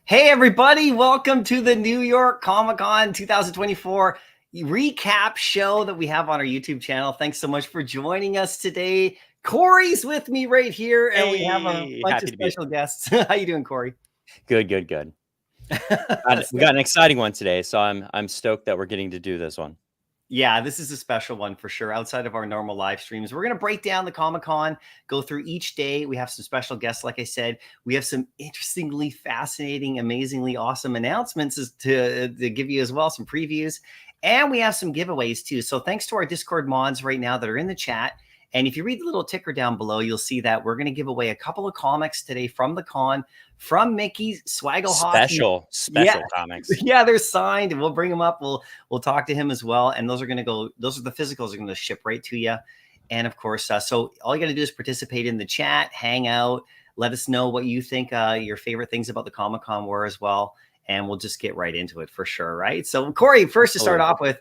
Hey everybody, welcome to the New York Comic Con 2024 recap show that we have on our YouTube channel. Thanks so much for joining us today. Corey's with me right here, and we have a Hey, bunch of happy to be special guests. How you doing, Corey? good. We got an exciting one today, so I'm stoked that we're getting to do this one. Yeah, this is a special one for sure. Outside of our normal live streams, we're going to break down the Comic-Con, go through each day. We have some special guests, like I said. We have some interestingly fascinating, amazingly awesome announcements to give you as well, some previews. And we have some giveaways too. So thanks to our Discord mods right now that are in the chat. And if you read the little ticker down below, you'll see that we're going to give away a couple of comics today from the con, from Mickey Swagglehawk. Special comics. Yeah, they're signed, and we'll bring them up. We'll talk to him as well, and those are going to go. Those are the physicals are going to ship right to you. And of course, so all you got to do is participate in the chat, hang out, let us know what you think your favorite things about the Comic-Con were as well. And we'll just get right into it for sure, right? So, Corey, first to start off with,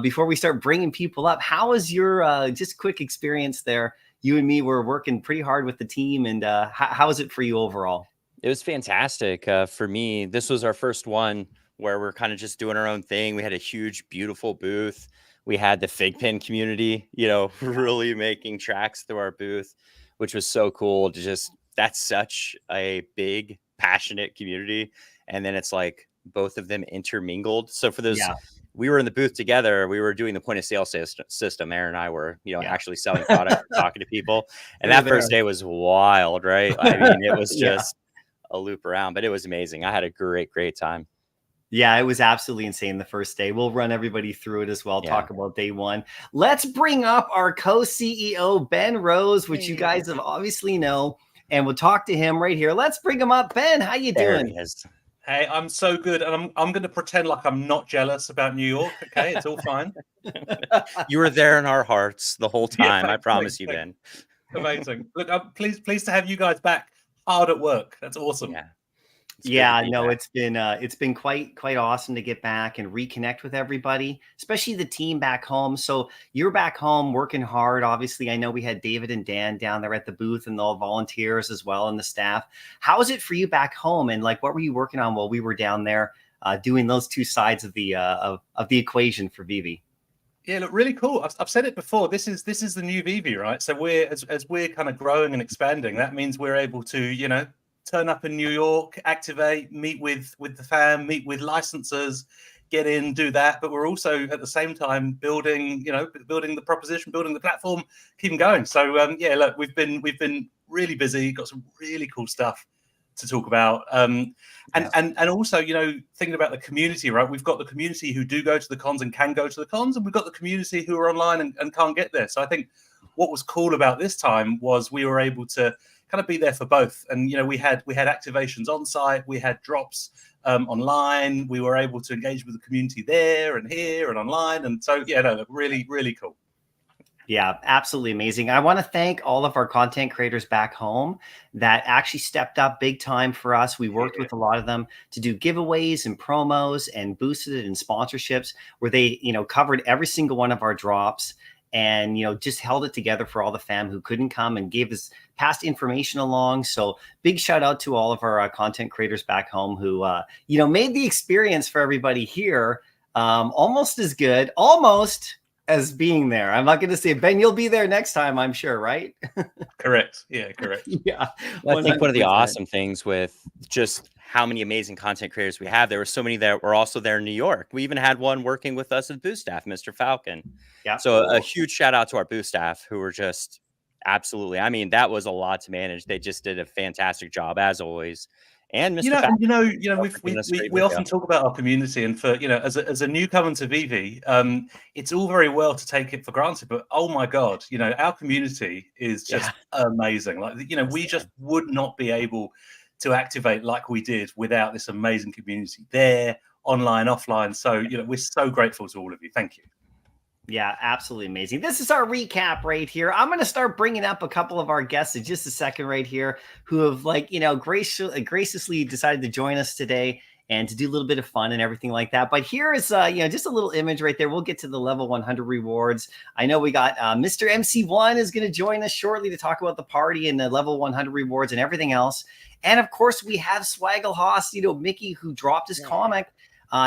before we start bringing people up, how was your just quick experience there? You and me were working pretty hard with the team, and how was it for you overall? It was fantastic. For me, this was our first one where we're kind of just doing our own thing. We had a huge, beautiful booth. We had the fig pin community, really making tracks through our booth, which was so cool to just, that's such a big, passionate community. And then it's like both of them intermingled. So for those, we were in the booth together. We were doing the point of sale system. Aaron and I were, actually selling product, talking to people. And that first day was wild, right? I mean, it was just a loop around, but it was amazing. I had a great time. Yeah, it was absolutely insane the first day. We'll run everybody through it as well, talk about day one. Let's bring up our co-CEO, Ben Rose, which you guys have obviously know, and we'll talk to him right here. Let's bring him up. Ben, how you doing? He is. Hey, I'm so good, and I'm going to pretend like I'm not jealous about New York. Okay, it's all fine. You were there in our hearts the whole time. I promise you, Ben. Amazing. Look, I'm pleased to have you guys back hard at work. That's awesome. Yeah, no, it's been quite awesome to get back and reconnect with everybody, especially the team back home. So you're back home working hard. Obviously, I know we had David and Dan down there at the booth and all the volunteers as well and the staff. How is it for you back home? And like, what were you working on while we were down there doing those two sides of the equation for VeVe? Yeah, look, really cool. I've said it before. This is the new VeVe, right? So we're as we're kind of growing and expanding. That means we're able to, turn up in New York, activate, meet with the fam, meet with licensors, get in, do that. But we're also at the same time building the proposition, building the platform, keeping going. So look, we've been really busy, got some really cool stuff to talk about. And also, thinking about the community, right? We've got the community who do go to the cons and can go to the cons, and we've got the community who are online and can't get there. So I think what was cool about this time was we were able to kind of be there for both. And, we had activations on site, we had drops online, we were able to engage with the community there and here and online. And so, really, really cool. Yeah, absolutely amazing. I want to thank all of our content creators back home that actually stepped up big time for us. We worked with a lot of them to do giveaways and promos and boosted it in sponsorships where they, covered every single one of our drops and, just held it together for all the fam who couldn't come and gave us past information along. So big shout out to all of our content creators back home who, made the experience for everybody here almost as good, as being there. I'm not going to say, Ben, you'll be there next time, I'm sure, right? Correct. Yeah, correct. Yeah. Well, I think one of the awesome things with just how many amazing content creators we have, there were so many that were also there in New York. We even had one working with us at booth staff, Mr. Falcon. Yeah. So a huge shout out to our booth staff who were just absolutely, I mean, that was a lot to manage. They just did a fantastic job as always. And Mr. We often talk about our community, and for as a newcomer to VeVe, it's all very well to take it for granted, but oh my god, our community is just amazing. Like we just would not be able to activate like we did without this amazing community there, online, offline. So we're so grateful to all of you. Thank you. Yeah, absolutely amazing. This is our recap right here. I'm going to start bringing up a couple of our guests in just a second right here who have graciously decided to join us today. and to do a little bit of fun and everything like that. But here is, just a little image right there. We'll get to the level 100 rewards. I know we got Mr. MC1 is going to join us shortly to talk about the party and the level 100 rewards and everything else. And of course, we have Swaggle Haas, Mickey, who dropped his comic.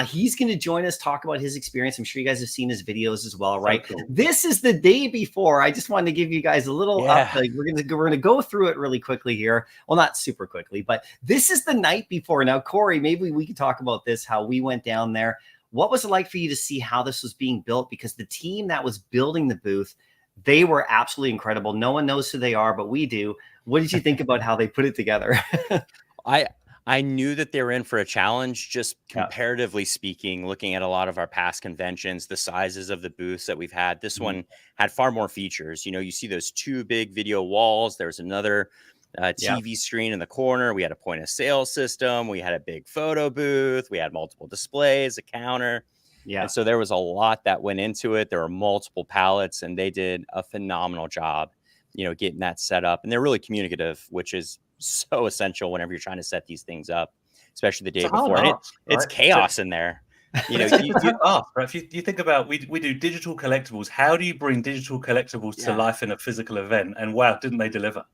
He's going to join us, talk about his experience. I'm sure you guys have seen his videos as well, right? So cool. This is the day before. I just wanted to give you guys a little update. We're going to go through it really quickly here. Well, not super quickly, but this is the night before. Now, Corey, maybe we could talk about this, how we went down there. What was it like for you to see how this was being built? Because the team that was building the booth, they were absolutely incredible. No one knows who they are, but we do. What did you think about how they put it together? I knew that they were in for a challenge, just comparatively speaking, looking at a lot of our past conventions, the sizes of the booths that we've had. This one had far more features. You see those 2 big video walls. There's another TV screen in the corner. We had a point of sale system. We had a big photo booth. We had multiple displays, a counter. Yeah. And so there was a lot that went into it. There were multiple pallets, and they did a phenomenal job, getting that set up. And they're really communicative, which is so essential whenever you're trying to set these things up, especially the day before. And it's chaos in there. If you think about, we do digital collectibles. How do you bring digital collectibles to life in a physical event? And wow, didn't they deliver?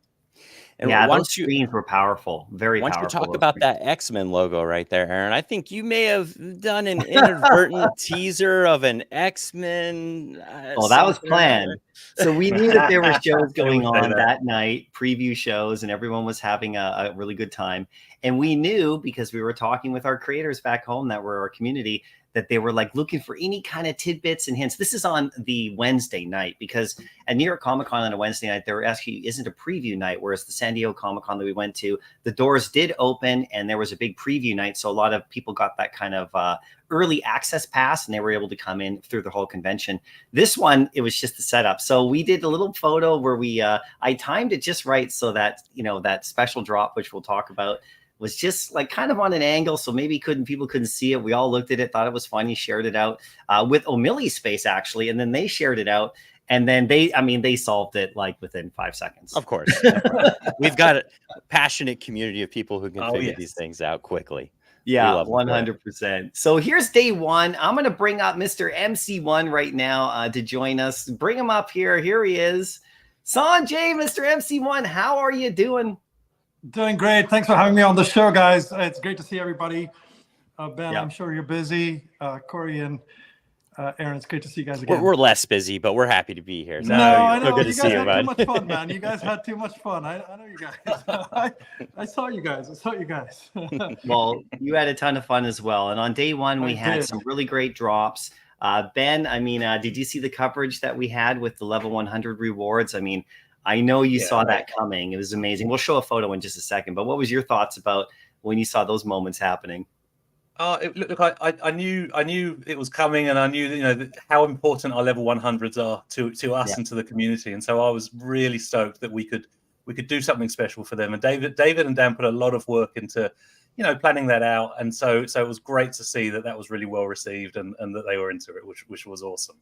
And those screens were powerful, very powerful. Once you talk about that X-Men logo right there, Aaron, I think you may have done an inadvertent teaser of an X-Men. Well, that was planned. So we knew that there were shows going on that night, preview shows, and everyone was having a really good time. And we knew, because we were talking with our creators back home that were our community, that they were like looking for any kind of tidbits and hints. This is on the Wednesday night, because at New York Comic Con on a Wednesday night, there actually isn't a preview night, whereas the San Diego Comic Con that we went to, the doors did open and there was a big preview night. So a lot of people got that kind of early access pass, and they were able to come in through the whole convention. This one, it was just the setup. So we did a little photo where I timed it just right so that, that special drop, which we'll talk about, was just like kind of on an angle, so maybe people couldn't see it. We all looked at it, thought it was funny, shared it out with O'Malley's space actually, and then they shared it out, and then they solved it like within 5 seconds. Of course, we've got a passionate community of people who can figure these things out quickly. Yeah, 100%. So here's day one. I'm going to bring up Mr. MC1 right now to join us. Bring him up here. Here he is, Sanjay. Mr. MC1, how are you doing? Doing great. Thanks for having me on the show, guys. It's great to see everybody. Ben, I'm sure you're busy. Corey and Aaron, it's great to see you guys again. We're less busy, but we're happy to be here. So I know. You guys had too much fun, man. You guys had too much fun. I know you guys. I saw you guys. Well, you had a ton of fun as well. And on day one, we had some really great drops. Ben, did you see the coverage that we had with the level 100 rewards? I know you saw that coming. It was amazing. We'll show a photo in just a second. But what was your thoughts about when you saw those moments happening? Look, I knew it was coming, and I knew how important our level 100s are to us and to the community. And so I was really stoked that we could do something special for them. And David and Dan put a lot of work into planning that out. And so it was great to see that was really well received and that they were into it, which was awesome.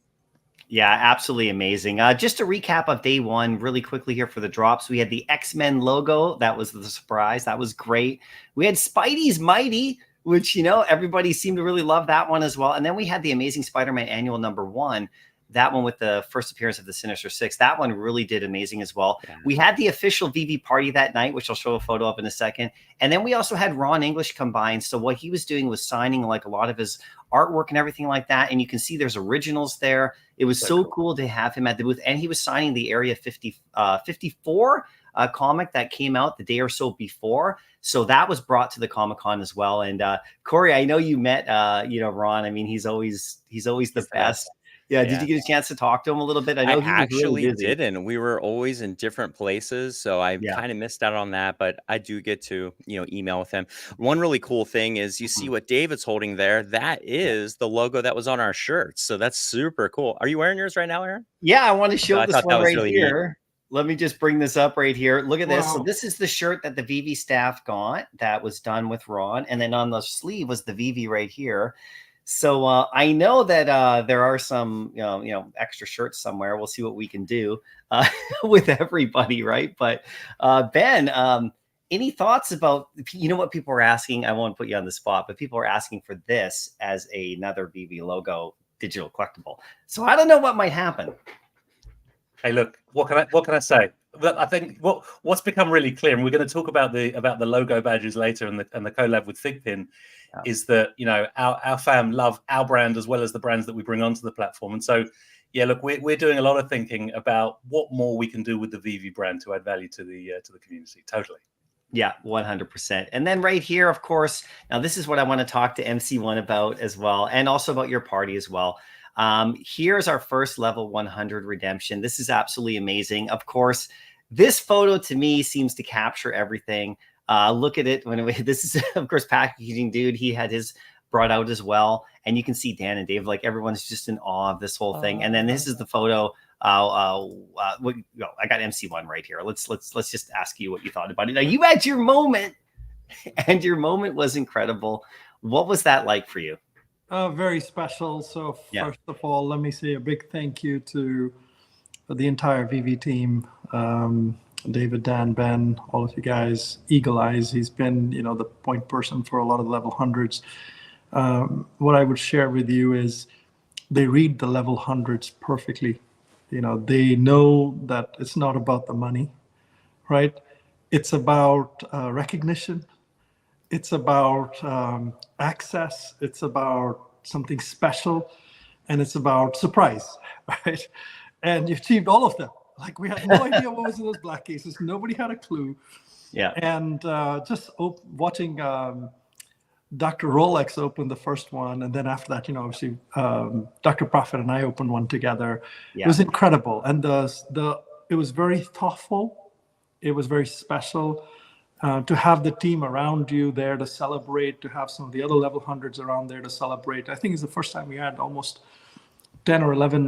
Yeah, absolutely amazing. Just a recap of day one really quickly here for the drops. We had the X-Men logo. That was the surprise. That was great. We had Spidey's Mighty, which, everybody seemed to really love that one as well. And then we had the Amazing Spider-Man Annual #1. That one with the first appearance of the Sinister Six. That one really did amazing as well. Yeah. We had the official VeVe party that night, which I'll show a photo of in a second. And then we also had Ron English combined. So what he was doing was signing like a lot of his artwork and everything like that. And you can see there's originals there. It was so cool to have him at the booth. And he was signing the Area 54 comic that came out the day or so before. So that was brought to the Comic-Con as well. And Corey, I know you met Ron. He's always the best. Yeah. Did you get a chance to talk to him a little bit? I know he actually really busy. didn't. We were always in different places, so I kind of missed out on that. But I do get to email with him. One really cool thing is you see what David's holding there. That is the logo that was on our shirts. So that's super cool. Are you wearing yours right now, Aaron? Yeah, I want to show this one right really here. Neat. Let me just bring this up right here. Look at this. So this is the shirt that the VeVe staff got that was done with Ron, and then on the sleeve was the VeVe right here. So I know that there are some, extra shirts somewhere. We'll see what we can do with everybody, right? But Ben, any thoughts about, you know what people are asking? I won't put you on the spot, but people are asking for this as another VeVe logo digital collectible. So I don't know what might happen. Hey, look, what can I say? I think what's become really clear, and we're going to talk about the logo badges later and the collab with Figpin, is that, you know, our fam love our brand as well as the brands that we bring onto the platform. And so, yeah, look, we're doing a lot of thinking about what more we can do with the VeVe brand to add value to the community. Totally. Yeah, 100%. And then right here, of course, now this is what I want to talk to MC1 about as well, and also about your party as well. Here's our first level 100 redemption. This is absolutely amazing. Of course, this photo to me seems to capture everything. Look at it. This is, of course, Packaging Dude. He had his brought out as well. And you can see Dan and Dave, like everyone's just in awe of this whole thing. And then this is the photo. I got MC1 right here. Let's just ask you what you thought about it. Now, you had your moment, and your moment was incredible. What was that like for you? Very special. So first of all, let me say a big thank you to the entire VeVe team, David, Dan, Ben, all of you guys. Eagle Eyes, he's been, you know, the point person for a lot of the level hundreds. What I would share with you is they read the level hundreds perfectly. You know, they know that it's not about the money, right? It's about recognition. It's about access. It's about something special, and it's about surprise, right? And you achieved all of them. Like, we had no idea what was in those black cases. Nobody had a clue. Yeah. And just watching Dr. Rolex open the first one, and then after that, you know, obviously Dr. Prophet and I opened one together. Yeah. It was incredible, and it was very thoughtful. It was very special. To have the team around you there to celebrate, to have some of the other level hundreds around there to celebrate. I think it's the first time we had almost 10 or 11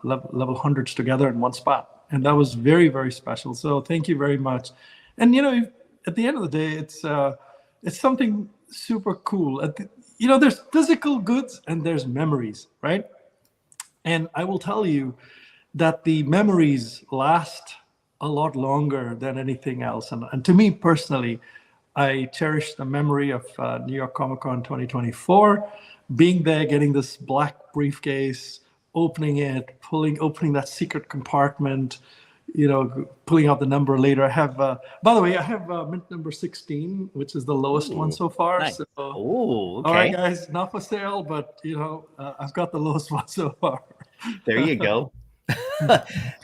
level hundreds together in one spot. And that was very, very special. So thank you very much. And, you know, at the end of the day, it's something super cool. You know, there's physical goods and there's memories, right? And I will tell you that the memories last a lot longer than anything else. And to me personally, I cherish the memory of New York Comic Con 2024, being there, getting this black briefcase, opening it, opening that secret compartment, you know, pulling out the number later. I have, by the way, I have mint number 16, which is the lowest one so far. Nice. So, okay. All right, guys, not for sale, but, you know, I've got the lowest one so far. There you go.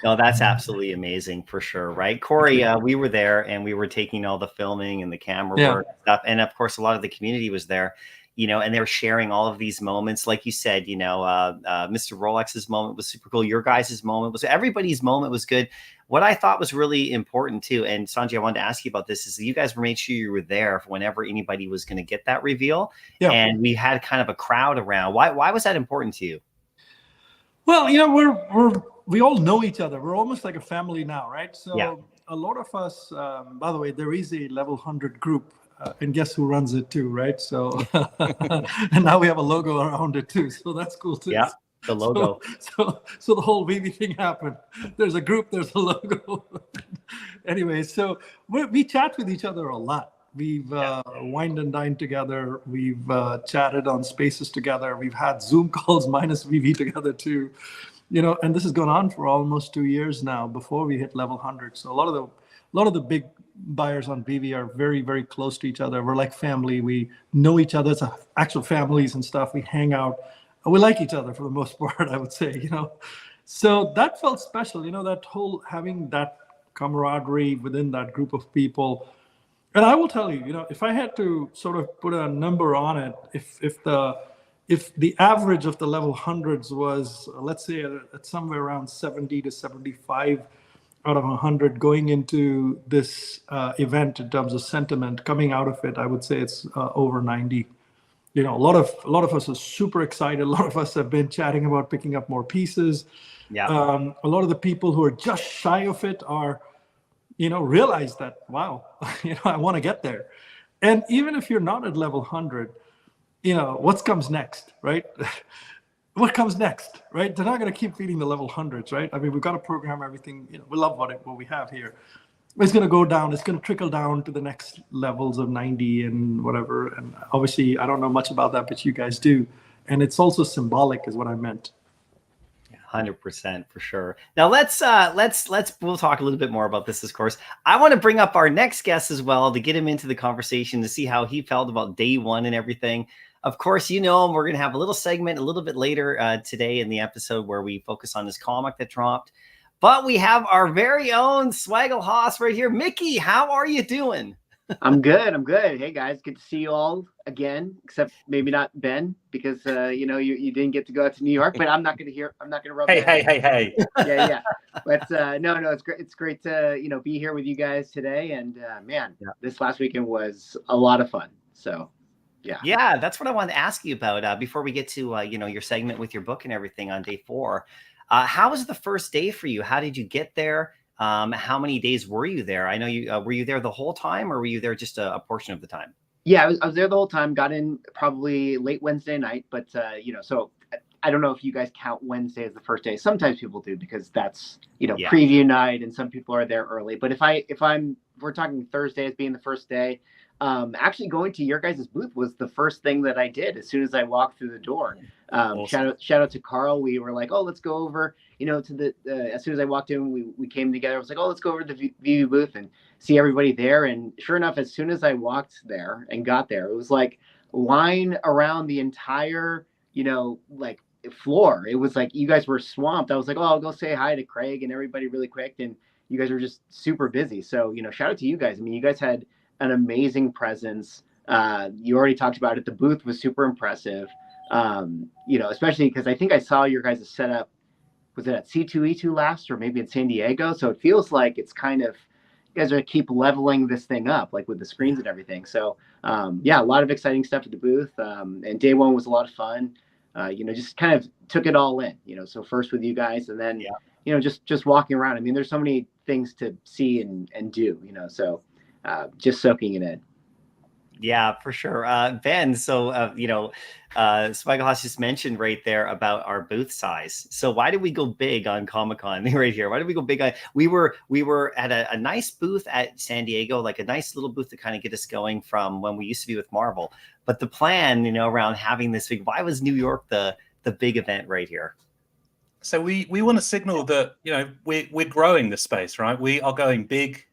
No, that's absolutely amazing for sure, right? Corey, we were there and we were taking all the filming and the camera work and stuff. And of course, a lot of the community was there, you know, and they were sharing all of these moments. Like you said, you know, Mr. Rolex's moment was super cool. Your guys' moment was, everybody's moment was good. What I thought was really important too, and Sanjay, I wanted to ask you about this, is that you guys made sure you were there for whenever anybody was going to get that reveal. Yeah. And we had kind of a crowd around. Why was that important to you? Well, you know, we all know each other. We're almost like a family now, right? So a lot of us, by the way, there is a level 100 group, and guess who runs it too, right? So, and now we have a logo around it too. So that's cool too. Yeah, the logo. So the whole VeVe thing happened. There's a group, there's a logo. Anyway, so we chat with each other a lot. We've wined and dined together. We've chatted on Spaces together. We've had Zoom calls minus VeVe together too. You know, and this has gone on for almost 2 years now before we hit level 100. So a lot of the big buyers on VeVe are very, very close to each other. We're like family. We know each other as actual families and stuff. We hang out. We like each other for the most part, I would say, you know. So that felt special, you know, that whole having that camaraderie within that group of people. And I will tell you, you know, if I had to sort of put a number on it, if the average of the level hundreds was, let's say, at somewhere around 70 to 75 out of 100 going into this event in terms of sentiment, coming out of it, I would say it's over 90. You know, a lot of us are super excited. A lot of us have been chatting about picking up more pieces. Yeah. A lot of the people who are just shy of it are, you know, realize that, wow, you know, I want to get there. And even if you're not at level 100, you know, what comes next, right? What comes next, right? They're not going to keep feeding the level hundreds, right? I mean, we've got to program everything. You know, we love what we have here. it's going to go down. It's going to trickle down to the next levels of 90 and whatever. And obviously, I don't know much about that, but you guys do. And it's also symbolic, is what I meant. 100% for sure. Now we'll talk a little bit more about this, of course. I want to bring up our next guest as well to get him into the conversation to see how he felt about day one and everything. Of course, you know him. We're going to have a little segment a little bit later today in the episode where we focus on this comic that dropped. But we have our very own Swaggle Hoss right here. Mickey, how are you doing? I'm good. Hey guys, good to see you all again, except maybe not Ben, because you didn't get to go out to New York. But I'm not going to rub. Hey. Yeah. But no, it's great. It's great to be here with you guys today. And this last weekend was a lot of fun. So yeah, that's what I wanted to ask you about before we get to your segment with your book and everything on day 4. How was the first day for you? How did you get there? How many days were you there? I know you were you there the whole time, or were you there just a portion of the time? Yeah, I was there the whole time. Got in probably late Wednesday night, but so I don't know if you guys count Wednesday as the first day. Sometimes people do, because that's preview night, and some people are there early. But if we're talking Thursday as being the first day, actually going to your guys' booth was the first thing that I did as soon as I walked through the door. Awesome. Shout out to Carl. We were like, oh, let's go over, to the, as soon as I walked in, we came together. I was like, oh, let's go over to the VeVe booth and see everybody there. And sure enough, as soon as I walked there and got there, it was like line around the entire, floor. It was like you guys were swamped. I was like, oh, I'll go say hi to Craig and everybody really quick. And you guys were just super busy. So, shout out to you guys. I mean, you guys had an amazing presence. You already talked about it. The booth was super impressive. Especially because I think I saw your guys' setup. Was it at C2E2 last, or maybe in San Diego? So it feels like it's kind of, you guys are going to keep leveling this thing up, like with the screens and everything. So a lot of exciting stuff at the booth. And day one was a lot of fun. Just kind of took it all in, so first with you guys, and then, just walking around. I mean, there's so many things to see and do, so just soaking it in. Yeah, for sure. Ben, so, Swaggle Hoss just mentioned right there about our booth size. So why did we go big on Comic-Con right here? Why did we go big on, we were at a nice booth at San Diego, like a nice little booth to kind of get us going from when we used to be with Marvel. But the plan, around having this big, why was New York the big event right here? So we want to signal that, we're growing the space, right? We are going big.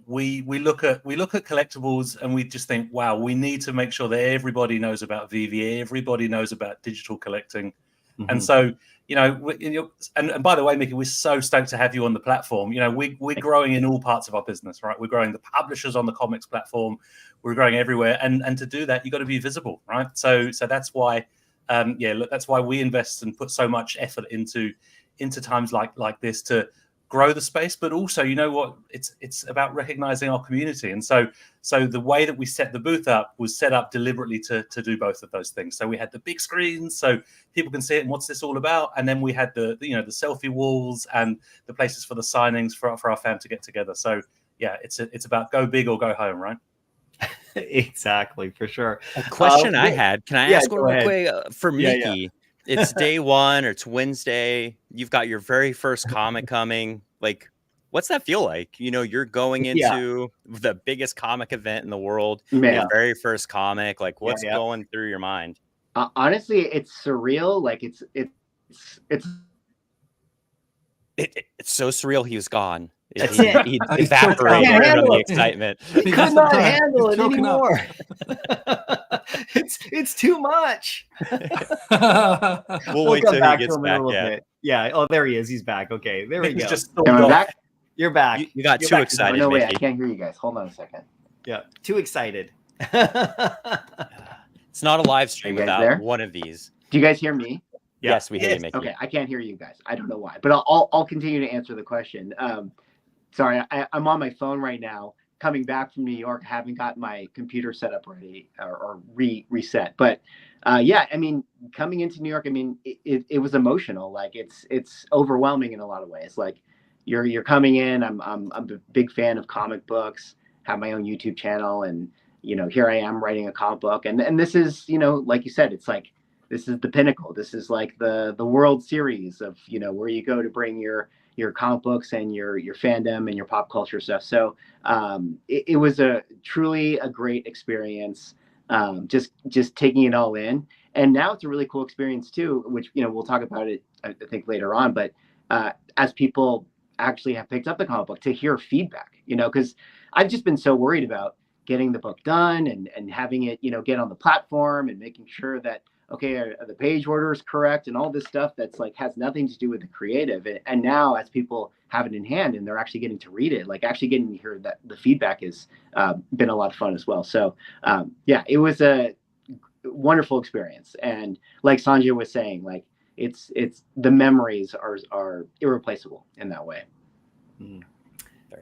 We look at collectibles and we just think, wow, we need to make sure that everybody knows about VeVe, everybody knows about digital collecting. Mm-hmm. And so, and by the way, Mickey, we're so stoked to have you on the platform. We're growing in all parts of our business, right? We're growing the publishers on the comics platform. We're growing everywhere. And to do that, you got to be visible, right? So that's why, that's why we invest and put so much effort into times like this to grow the space, but also, it's about recognizing our community. And so the way that we set the booth up was set up deliberately to do both of those things. So we had the big screens so people can see it and what's this all about. And then we had the selfie walls and the places for the signings for our fam to get together. So yeah, it's about go big or go home, right? Exactly, for sure. A question I had, can I ask one real quick for Mickey? Yeah. It's day one or it's Wednesday. You've got your very first comic coming. Like, what's that feel like? You're going into the biggest comic event in the world. Your very first comic. Like, what's going through your mind? Honestly, it's surreal. Like, it's so surreal. He was gone. He evaporated from the excitement. He could not handle it anymore. It's too much. We'll wait till he gets back. Yeah. Oh, there he is. He's back. Okay. There we go. Am I back? You're back. You got too excited. No, wait. I can't hear you guys. Hold on a second. Yeah. Too excited. It's not a live stream without one of these. Do you guys hear me? Yes, we hear you, Mickey. Okay. I can't hear you guys. I don't know why, but I'll continue to answer the question. Sorry, I'm on my phone right now, coming back from New York. I haven't got my computer set up ready or reset. But I mean, coming into New York, I mean, it was emotional. Like it's overwhelming in a lot of ways. Like you're coming in. I'm a big fan of comic books. Have my own YouTube channel, and here I am writing a comic book. And this is like you said, it's like this is the pinnacle. This is like the World Series of where you go to bring your your comic books and your fandom and your pop culture stuff. So it was truly a great experience. Just taking it all in, and now it's a really cool experience too, which we'll talk about it I think later on. But as people actually have picked up the comic book, to hear feedback, because I've just been so worried about getting the book done and having it get on the platform and making sure that okay, are the page orders correct and all this stuff that's like has nothing to do with the creative. And now as people have it in hand and they're actually getting to read it, like actually getting to hear that the feedback has been a lot of fun as well. So yeah, it was a wonderful experience. And like Sanjay was saying, like it's the memories are irreplaceable in that way.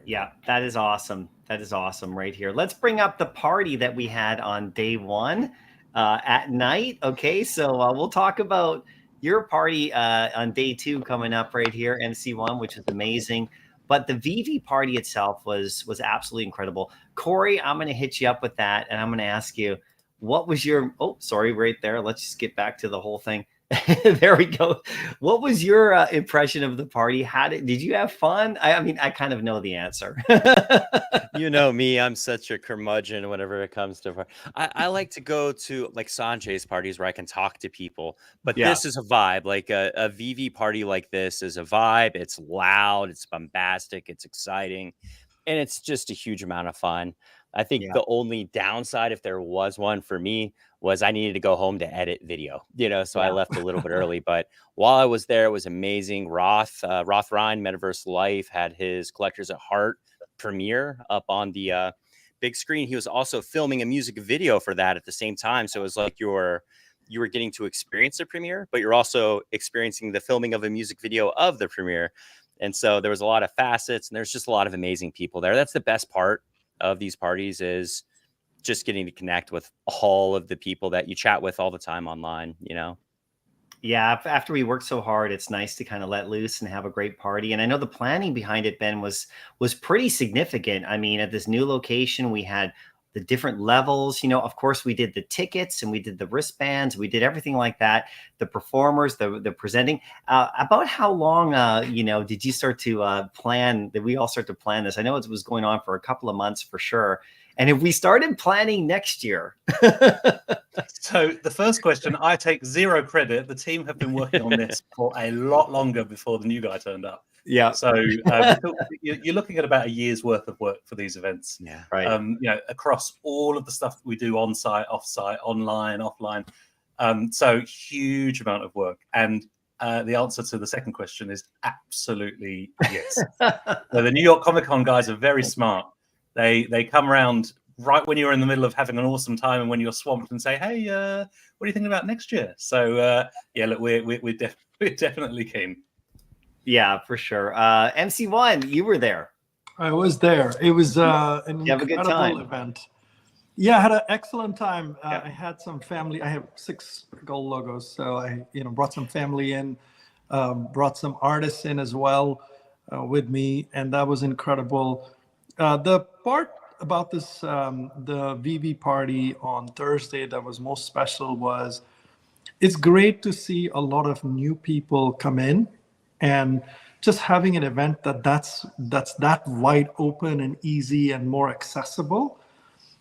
Yeah, that is awesome. That is awesome right here. Let's bring up the party that we had on day one at night. Okay, so we'll talk about your party on day two coming up right here, MC1, which is amazing. But the VeVe party itself was absolutely incredible. Corey, I'm going to hit you up with that, and I'm going to ask you, what was your, oh, sorry, right there. Let's just get back to the whole thing. There we go. What was your impression of the party? Did you have fun? I mean, I kind of know the answer. You know me, I'm such a curmudgeon whenever it comes to I like to go to like Sanjay's parties where I can talk to people, but this is a vibe. Like a VeVe party like this is a vibe. It's loud, it's bombastic, it's exciting, and it's just a huge amount of fun. I think the only downside, if there was one for me, was I needed to go home to edit video, so I left a little bit early. But while I was there, it was amazing. Roth Ryan, Metaverse Life, had his Collectors at Heart premiere up on the big screen. He was also filming a music video for that at the same time. So it was like you were getting to experience the premiere, but you're also experiencing the filming of a music video of the premiere. And so there was a lot of facets, and there's just a lot of amazing people there. That's the best part of these parties, is just getting to connect with all of the people that you chat with all the time online, Yeah, after we worked so hard, it's nice to kind of let loose and have a great party. And I know the planning behind it, Ben, was pretty significant. I mean, at this new location, we had the different levels. Of course, we did the tickets and we did the wristbands. We did everything like that. The performers, the presenting. About how long, did you start to plan? Did we all start to plan this? I know it was going on for a couple of months for sure. And if we started planning next year? So the first question, I take zero credit. The team have been working on this for a lot longer before the new guy turned up. Yeah. So you're looking at about a year's worth of work for these events. Yeah. Right. Across all of the stuff we do on site, off site, online, offline. So huge amount of work. And the answer to the second question is absolutely yes. So the New York Comic Con guys are very smart. They come around right when you're in the middle of having an awesome time and when you're swamped and say, hey, what are you thinking about next year? So look, we're definitely keen. Yeah, for sure. MC1, you were there. I was there. It was an You have a good time. incredible event. Yeah, I had an excellent time. I had some family. I have 6 gold logos, so I brought some family in, brought some artists in as well with me, and that was incredible. The part about this, the VeVe party on Thursday that was most special was it's great to see a lot of new people come in, and just having an event that's that wide open and easy and more accessible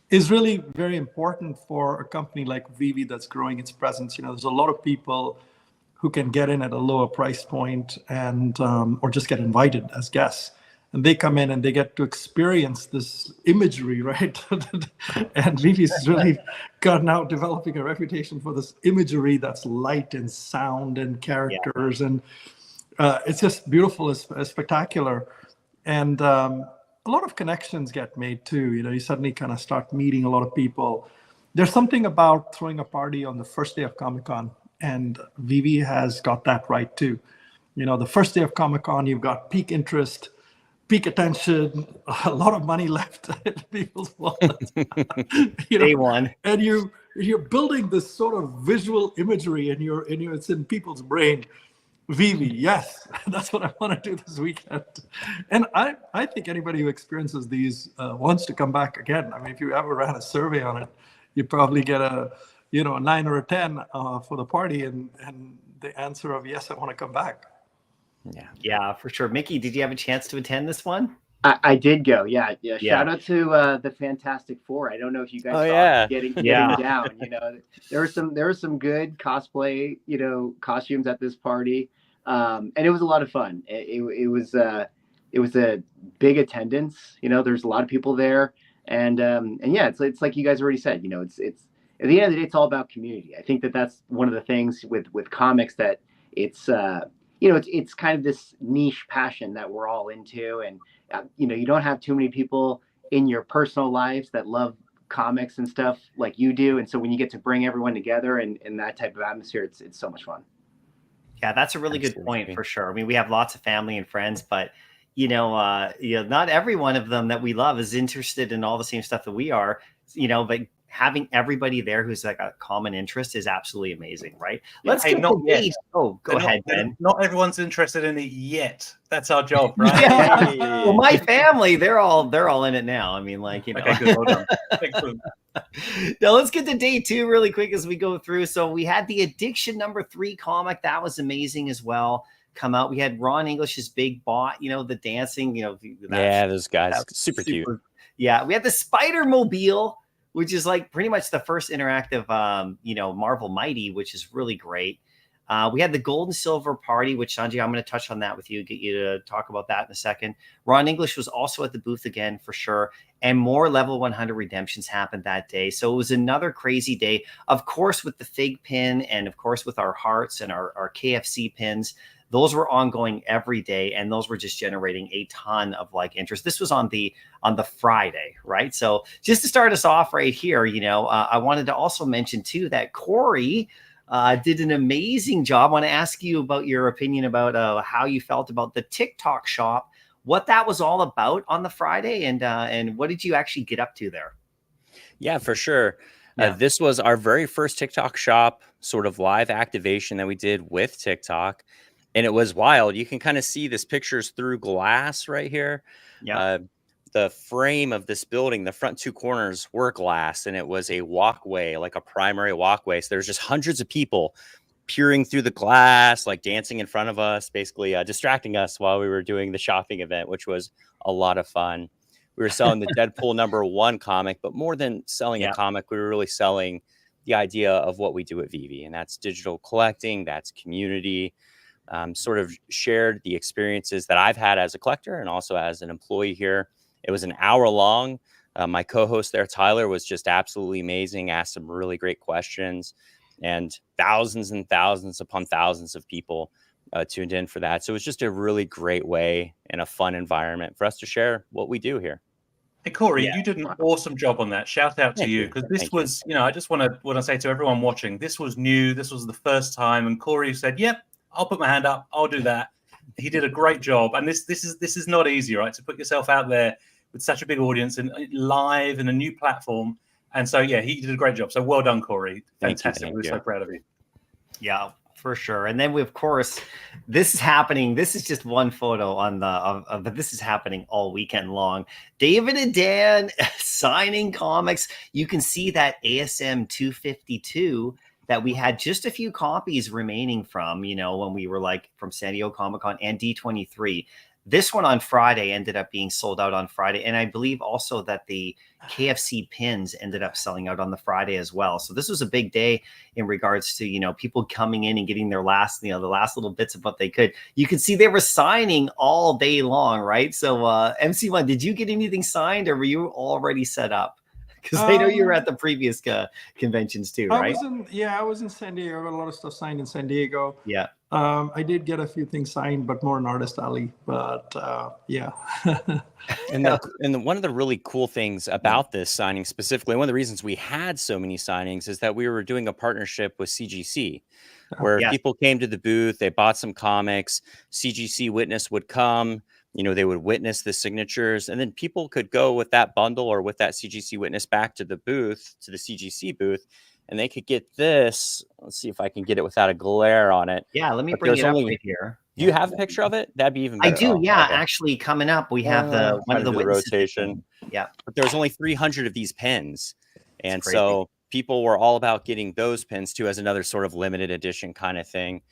is really very important for a company like VeVe that's growing its presence. There's a lot of people who can get in at a lower price point and or just get invited as guests. And they come in and they get to experience this imagery, right? And VeVe's really got now developing a reputation for this imagery that's light and sound and characters. And it's just beautiful, it's spectacular. And a lot of connections get made too. You suddenly kind of start meeting a lot of people. There's something about throwing a party on the first day of Comic-Con, and VeVe has got that right too. The first day of Comic-Con, you've got peak interest, peak attention, a lot of money left in people's wallets. Day one. And you're building this sort of visual imagery, and it's in people's brain. VeVe, yes, that's what I want to do this weekend. And I think anybody who experiences these wants to come back again. I mean, if you ever ran a survey on it, you probably get a 9 or a 10 for the party, and the answer of yes, I want to come back. Yeah, for sure. Mickey, did you have a chance to attend this one? I did go. Yeah. Shout out to the Fantastic Four. I don't know if you guys saw getting down. You know, there were some good cosplay, costumes at this party, and it was a lot of fun. It was a big attendance. There's a lot of people there, and yeah, it's like you guys already said. It's at the end of the day, it's all about community. I think that's one of the things with comics, that it's it's kind of this niche passion that we're all into, and you don't have too many people in your personal lives that love comics and stuff like you do, and so when you get to bring everyone together in that type of atmosphere, it's so much fun. Yeah, that's a really good point for sure. I mean, we have lots of family and friends, but not every one of them that we love is interested in all the same stuff that we are. But having everybody there who's like a common interest is absolutely amazing, right? Let's get not yet. Oh, go ahead, Ben. Not everyone's interested in it yet. That's our job, right? Well, my family, they're all in it now. I mean, Okay, good. Hold on. Excellent. Now let's get to day 2 really quick as we go through. So we had the Addiction #3 comic. That was amazing as well. Come out. We had Ron English's Big Bot, the dancing, those guys, super cute. Yeah. We had the Spider-Mobile, which is like pretty much the first interactive, Marvel Mighty, which is really great. We had the Gold and Silver Party, which, Sanjay, I'm going to touch on that with you, get you to talk about that in a second. Ron English was also at the booth again, for sure. And more level 100 redemptions happened that day. So it was another crazy day, of course, with the Fig pin, and of course with our hearts and our KFC pins. Those were ongoing every day, and those were just generating a ton of interest. This was on the Friday, right? So just to start us off right here, I wanted to also mention too that Corey did an amazing job. I want to ask you about your opinion about how you felt about the TikTok shop, what that was all about on the Friday, and what did you actually get up to there? Yeah, for sure. This was our very first TikTok shop sort of live activation that we did with TikTok. And it was wild. You can kind of see this pictures through glass right here. Yeah. The frame of this building, the front 2 corners were glass, and it was a walkway, like a primary walkway. So there's just hundreds of people peering through the glass, dancing in front of us, basically distracting us while we were doing the shopping event, which was a lot of fun. We were selling the Deadpool #1 comic, but more than selling a comic, we were really selling the idea of what we do at VeVe, and that's digital collecting, that's community. Sort of shared the experiences that I've had as a collector and also as an employee here. It was an hour long. My co-host there, Tyler, was just absolutely amazing, asked some really great questions, and thousands upon thousands of people tuned in for that. So it was just a really great way and a fun environment for us to share what we do here. Hey, Corey, you did an awesome job on that. Shout out to you, because this was, I just want to say to everyone watching, this was new. This was the first time. And Corey said, yep, I'll put my hand up. I'll do that. He did a great job. And this is not easy, right? To put yourself out there with such a big audience and live in a new platform. And so, yeah, he did a great job. So well done, Corey. Fantastic. We're so proud of you. Yeah, for sure. And then we, of course, this is happening. This is just one photo on but this is happening all weekend long. David and Dan signing comics. You can see that ASM 252 that we had just a few copies remaining from, when we were from San Diego Comic-Con, and D23. This one on Friday ended up being sold out on Friday. And I believe also that the KFC pins ended up selling out on the Friday as well. So this was a big day in regards to, people coming in and getting their last, the last little bits of what they could. You can see they were signing all day long, right? So MC1, did you get anything signed, or were you already set up? Because I know you were at the previous conventions too, right? I was in San Diego. I got a lot of stuff signed in San Diego. Yeah. I did get a few things signed, but more an artist alley. But yeah. and one of the really cool things about this signing specifically, one of the reasons we had so many signings, is that we were doing a partnership with CGC, where people came to the booth, they bought some comics, CGC Witness would come. They would witness the signatures, and then people could go with that bundle or with that CGC Witness back to the booth, to the CGC booth, and they could get this. Let's see if I can get it without a glare on it. Yeah, let me bring it up right here. Do you have a picture of it? That'd be even better. I do, yeah. Okay. Actually, coming up, we have one of the rotation. Yeah. But there's only 300 of these pins, and so people were all about getting those pins too, as another sort of limited edition kind of thing.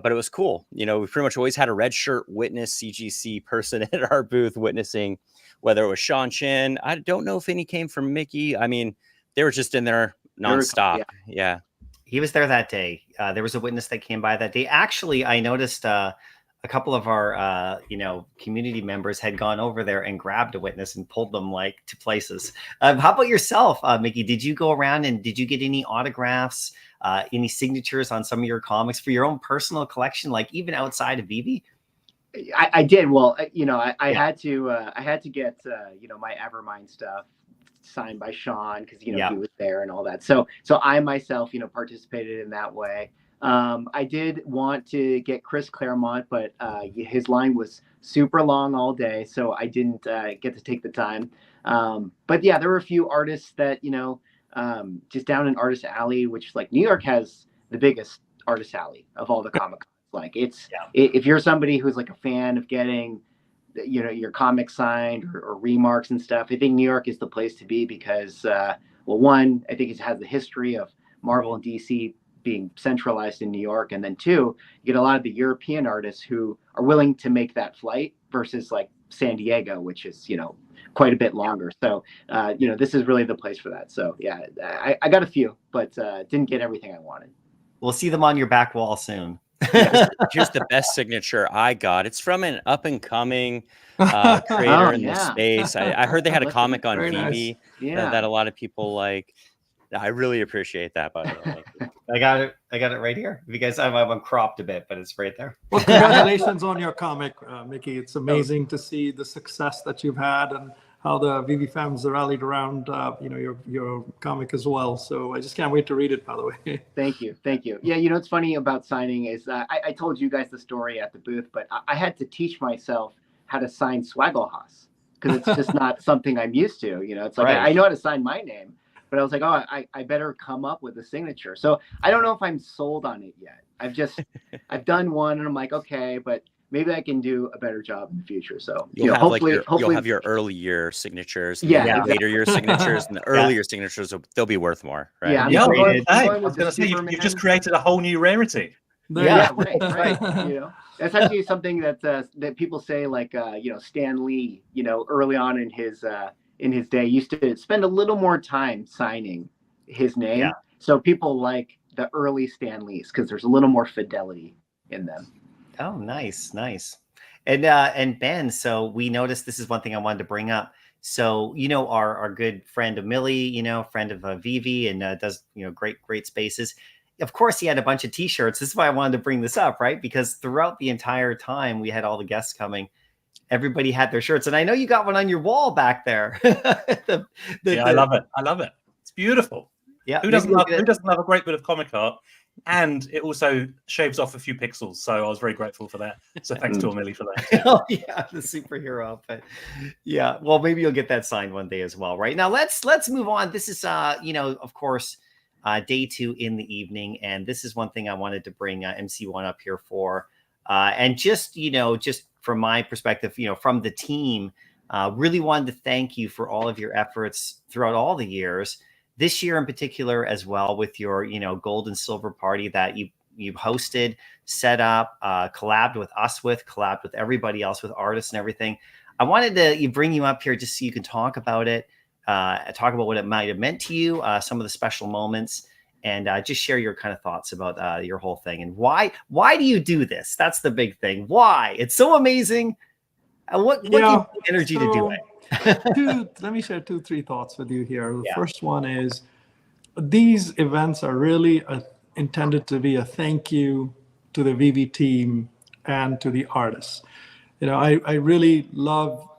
But it was cool. You know, we pretty much always had a red shirt witness CGC person at our booth witnessing, whether it was Sean Chin. I don't know if any came from Mickey. I mean, they were just in there nonstop. Yeah. He was there that day. There was a witness that came by that day. Actually, I noticed a couple of our, community members had gone over there and grabbed a witness and pulled them like to places. How about yourself, Mickey? Did you go around and did you get any autographs, any signatures on some of your comics for your own personal collection, like even outside of VeVe? I did. Well, I had to get, my Evermind stuff signed by Sean because, he was there and all that. So I myself, participated in that way. I did want to get Chris Claremont, but his line was super long all day, so I didn't get to take the time. But yeah, there were a few artists that, just down in Artist Alley, which like New York has the biggest Artist Alley of all the Comic Cons. Like if you're somebody who's like a fan of getting, your comics signed or remarks and stuff, I think New York is the place to be because, one, I think it has the history of Marvel and DC being centralized in New York. And then two, you get a lot of the European artists who are willing to make that flight versus like San Diego, which is, quite a bit longer. So, this is really the place for that. So yeah, I got a few, but didn't get everything I wanted. We'll see them on your back wall soon. Here's the best signature I got. It's from an up and coming creator in the space. I heard they had a comic on VeVe that a lot of people like. I really appreciate that, by the way. I got it right here. If you guys have, I'm cropped a bit, but it's right there. Well, congratulations on your comic, Mickey. It's amazing to see the success that you've had and how the VeVe fans rallied around, your comic as well. So I just can't wait to read it, by the way. Thank you. Yeah, what's funny about signing is I told you guys the story at the booth, but I had to teach myself how to sign Swaggle-Haas because it's just not something I'm used to. It's like I know how to sign my name. But I was like, I better come up with a signature. So I don't know if I'm sold on it yet. I've done one and I'm like, okay, but maybe I can do a better job in the future. So hopefully you'll have your early year signatures, later year signatures, and the earlier signatures they'll be worth more, right? Yeah, I was going to say you've just created a whole new rarity. Right. That's actually something that people say, like Stan Lee, early on in his day used to spend a little more time signing his name. Yeah. So people like the early Stan Lees because there's a little more fidelity in them. Oh, nice. And Ben, so we noticed this is one thing I wanted to bring up. So, our good friend Millie, friend of VeVe and does, great spaces. Of course, he had a bunch of t-shirts. This is why I wanted to bring this up, right? Because throughout the entire time we had all the guests coming, everybody had their shirts. And I know you got one on your wall back there. I love it. It's beautiful. Yeah. Who doesn't love a great bit of comic art? And it also shaves off a few pixels. So I was very grateful for that. So thanks to Amelie for that. Oh, yeah, the superhero outfit. Yeah. Well, maybe you'll get that signed one day as well. Right now, let's move on. This is, of course, day 2 in the evening. And this is one thing I wanted to bring MC1 up here for. And just from my perspective, from the team, really wanted to thank you for all of your efforts throughout all the years. This year in particular as well with your, gold and silver party that you hosted, set up, collabed with everybody else, with artists and everything. I wanted to bring you up here just so you can talk about it, talk about what it might have meant to you, some of the special moments, and just share your kind of thoughts about your whole thing and why do you do this? That's the big thing. Why? It's so amazing. What gives you energy to do it? Let me share 2-3 thoughts with you here. The first one is these events are really intended to be a thank you to the VeVe team and to the artists. I really love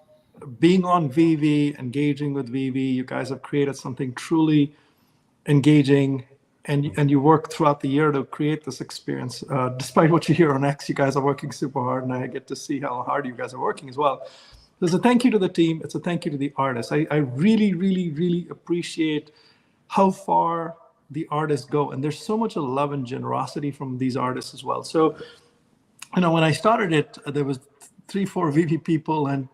being on VeVe, engaging with VeVe. You guys have created something truly engaging, and you work throughout the year to create this experience. Despite what you hear on X, you guys are working super hard, and I get to see how hard you guys are working as well. There's a thank you to the team. It's a thank you to the artists. I really, really, really appreciate how far the artists go. And there's so much love and generosity from these artists as well. So, when I started it, there was 3-4 VeVe people and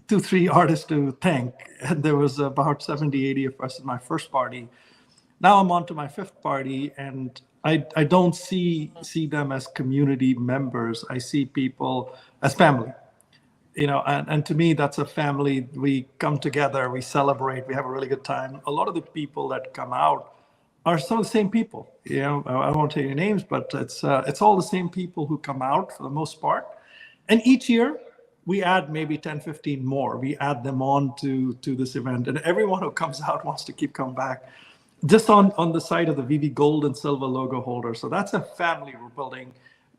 2-3 artists to thank. And there was about 70-80 of us in my first party. Now I'm on to my 5th party, and I don't see them as community members. I see people as family. And to me, that's a family. We come together, we celebrate, we have a really good time. A lot of the people that come out are some of the same people. I won't tell you names, but it's all the same people who come out for the most part. And each year we add maybe 10, 15 more. We add them on to this event, and everyone who comes out wants to keep coming back. Just on the side of the VeVe gold and silver logo holder. So that's a family we're building,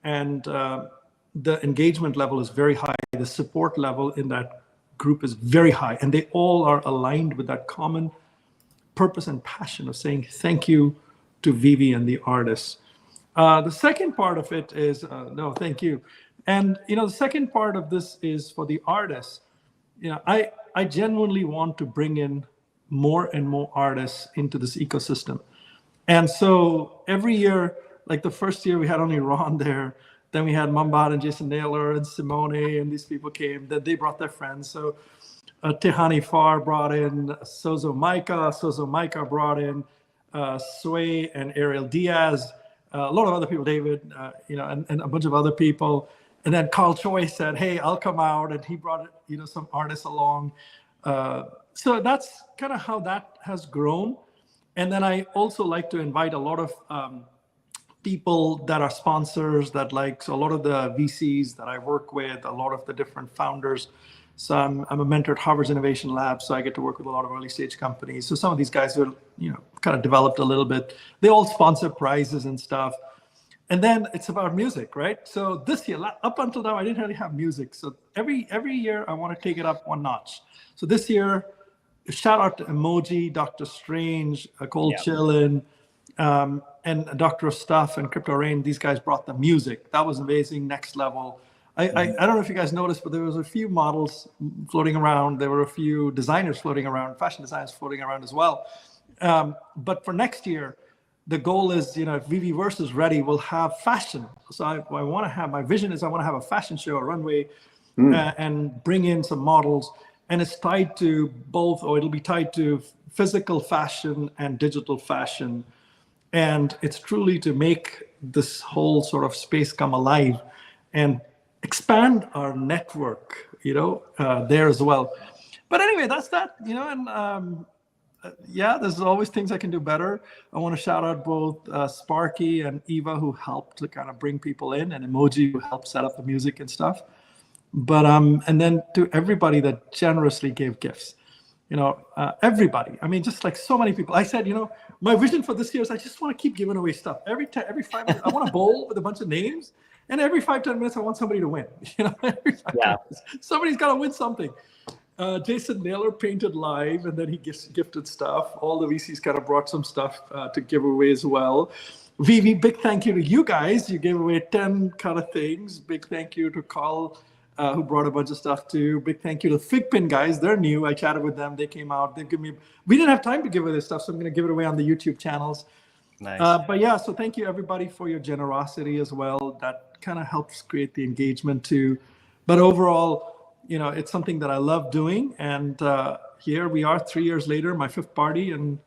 and the engagement level is very high. The support level in that group is very high, and they all are aligned with that common purpose and passion of saying thank you to VeVe and the artists. The second part of it is no, thank you. And the second part of this is for the artists. I genuinely want to bring in more and more artists into this ecosystem. And so every year, like the first year we had only Ron there, then we had Mambat and Jason Naylor and Simone, and these people came, then they brought their friends. So Tehani Farr brought in Sozo Micah brought in Sway and Ariel Diaz, a lot of other people, David, and a bunch of other people. And then Carl Choi said, hey, I'll come out, and he brought some artists along. So that's kind of how that has grown. And then I also like to invite a lot of people that are sponsors so a lot of the VCs that I work with, a lot of the different founders. So I'm a mentor at Harvard's Innovation Lab, so I get to work with a lot of early stage companies. So some of these guys are, kind of developed a little bit. They all sponsor prizes and stuff. And then it's about music, right? So this year, up until now, I didn't really have music. So every year, I want to take it up one notch. So this year, shout out to Emoji, Dr. Strange, Cold Chillin', and Dr. Stuff and Crypto Rain. These guys brought the music. That was amazing, next level. I don't know if you guys noticed, but there was a few models floating around. There were a few designers floating around, fashion designers floating around as well. But for next year, the goal is, if Veveverse is ready, we'll have fashion. So I want to have, my vision is I want to have a fashion show, a runway, and bring in some models. And it's tied to both, or it'll be tied to physical fashion and digital fashion. And it's truly to make this whole sort of space come alive and expand our network, there as well. But anyway, that's that, and there's always things I can do better. I want to shout out both Sparky and Eva, who helped to kind of bring people in, and Emoji, who helped set up the music and stuff. But and then to everybody that generously gave gifts, everybody. I mean, just like so many people. I said, my vision for this year is I just want to keep giving away stuff. Every 5 minutes, I want a bowl with a bunch of names, and every 5-10 minutes, I want somebody to win. Every 5 minutes, somebody's got to win something. Jason Naylor painted live, and then he gifted stuff. All the VCs kind of brought some stuff to give away as well. VeVe, big thank you to you guys. You gave away 10 kind of things. Big thank you to Carl, who brought a bunch of stuff too. Big thank you to Figpin guys. They're new. I chatted with them. They came out. We didn't have time to give away this stuff, so I'm going to give it away on the YouTube channels. Nice. But yeah, so thank you everybody for your generosity as well. That kind of helps create the engagement too. But overall, it's something that I love doing. And here we are 3 years later, my 5th party. And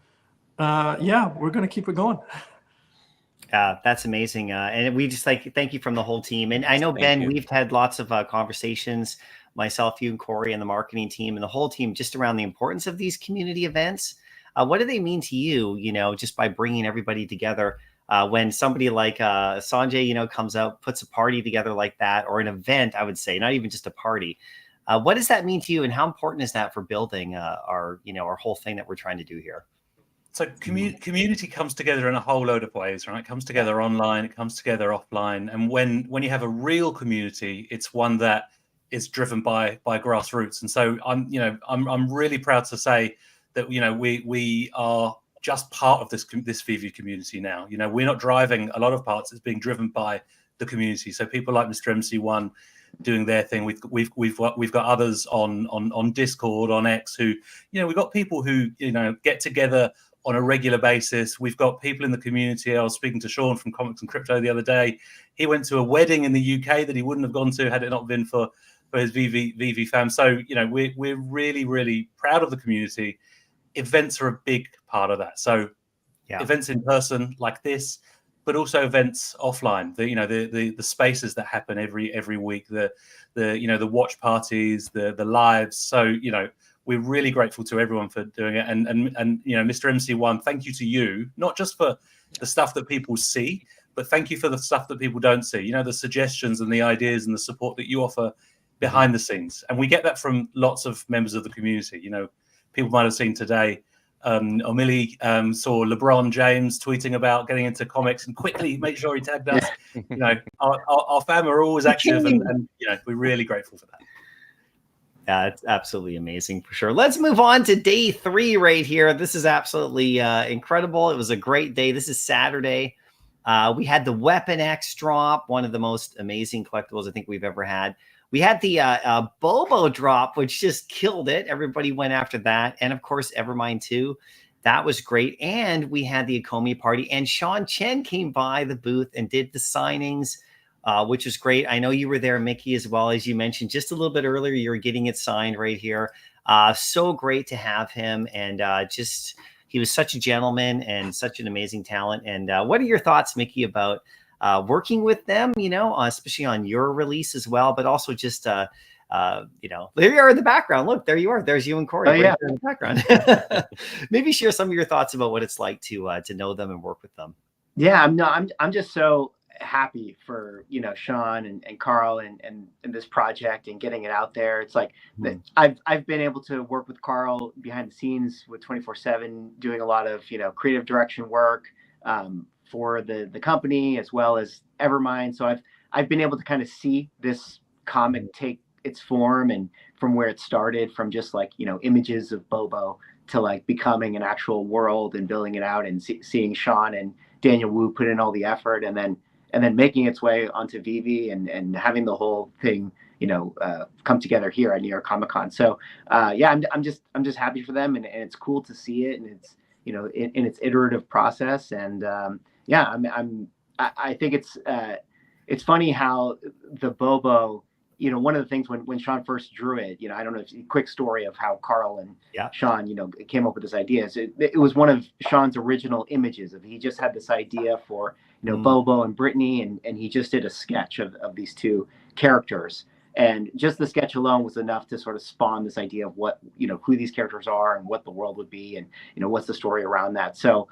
we're going to keep it going. That's amazing. And we just thank you from the whole team. And I know, Ben, we've had lots of conversations, myself, you and Corey and the marketing team and the whole team, just around the importance of these community events. What do they mean to you, just by bringing everybody together? When somebody like Sanjay, comes out, puts a party together like that, or an event, I would say, not even just a party. What does that mean to you, and how important is that for building our whole thing that we're trying to do here? So community comes together in a whole load of ways, right? It comes together online, it comes together offline, and when you have a real community, it's one that is driven by grassroots. And so I'm really proud to say that we are just part of this VeVe community now. We're not driving a lot of parts; it's being driven by the community. So people like Mr. MC1 doing their thing. We've got others on Discord, on X, who we've got people who get together on a regular basis. We've got people in the community. I was speaking to Sean from Comics and Crypto the other day. He went to a wedding in the UK that he wouldn't have gone to had it not been for his VeVe fam. So we're really, really proud of the community. Events are a big part of that. So events in person like this, but also events offline. The spaces that happen every week, the watch parties, the lives. So we're really grateful to everyone for doing it. And Mr. MC1, thank you to you, not just for the stuff that people see, but thank you for the stuff that people don't see. The suggestions and the ideas and the support that you offer behind the scenes. And we get that from lots of members of the community. People might have seen today, O'Milly saw LeBron James tweeting about getting into comics and quickly make sure he tagged us. Our fam are always active, and we're really grateful for that. Yeah, it's absolutely amazing for sure. Let's move on to day 3 right here. This is absolutely incredible. It was a great day. This is Saturday. We had the Weapon X drop, one of the most amazing collectibles I think we've ever had. We had the Bobo drop, which just killed it. Everybody went after that. And of course, Evermind 2. That was great. And we had the Akomi party. And Sean Chen came by the booth and did the signings, which was great. I know you were there, Mickey, as well. As you mentioned just a little bit earlier, you were getting it signed right here. So great to have him. And he was such a gentleman and such an amazing talent. And what are your thoughts, Mickey, about working with them, especially on your release as well, but also just, there you are in the background. Look, there you are. There's you and Corey right there in the background. Maybe share some of your thoughts about what it's like to know them and work with them. Yeah, I'm just so happy for, Sean and Carl and this project and getting it out there. It's like I've been able to work with Carl behind the scenes with 24/7, doing a lot of, creative direction work, for the company as well as Evermind. So I've been able to kind of see this comic take its form, and from where it started from just like, images of Bobo to like becoming an actual world and building it out, and seeing Sean and Daniel Wu put in all the effort, and then making its way onto VeVe and having the whole thing, come together here at New York Comic Con. So I'm just happy for them, and it's cool to see it, and it's, in its iterative process. And I think it's funny how the Bobo, one of the things when Sean first drew it, I don't know, if quick story of how Carl and Sean, came up with this idea. So it was one of Sean's original images he just had this idea for, Bobo and Brittany, and he just did a sketch of these two characters. And just the sketch alone was enough to sort of spawn this idea of what, who these characters are and what the world would be, and, what's the story around that. So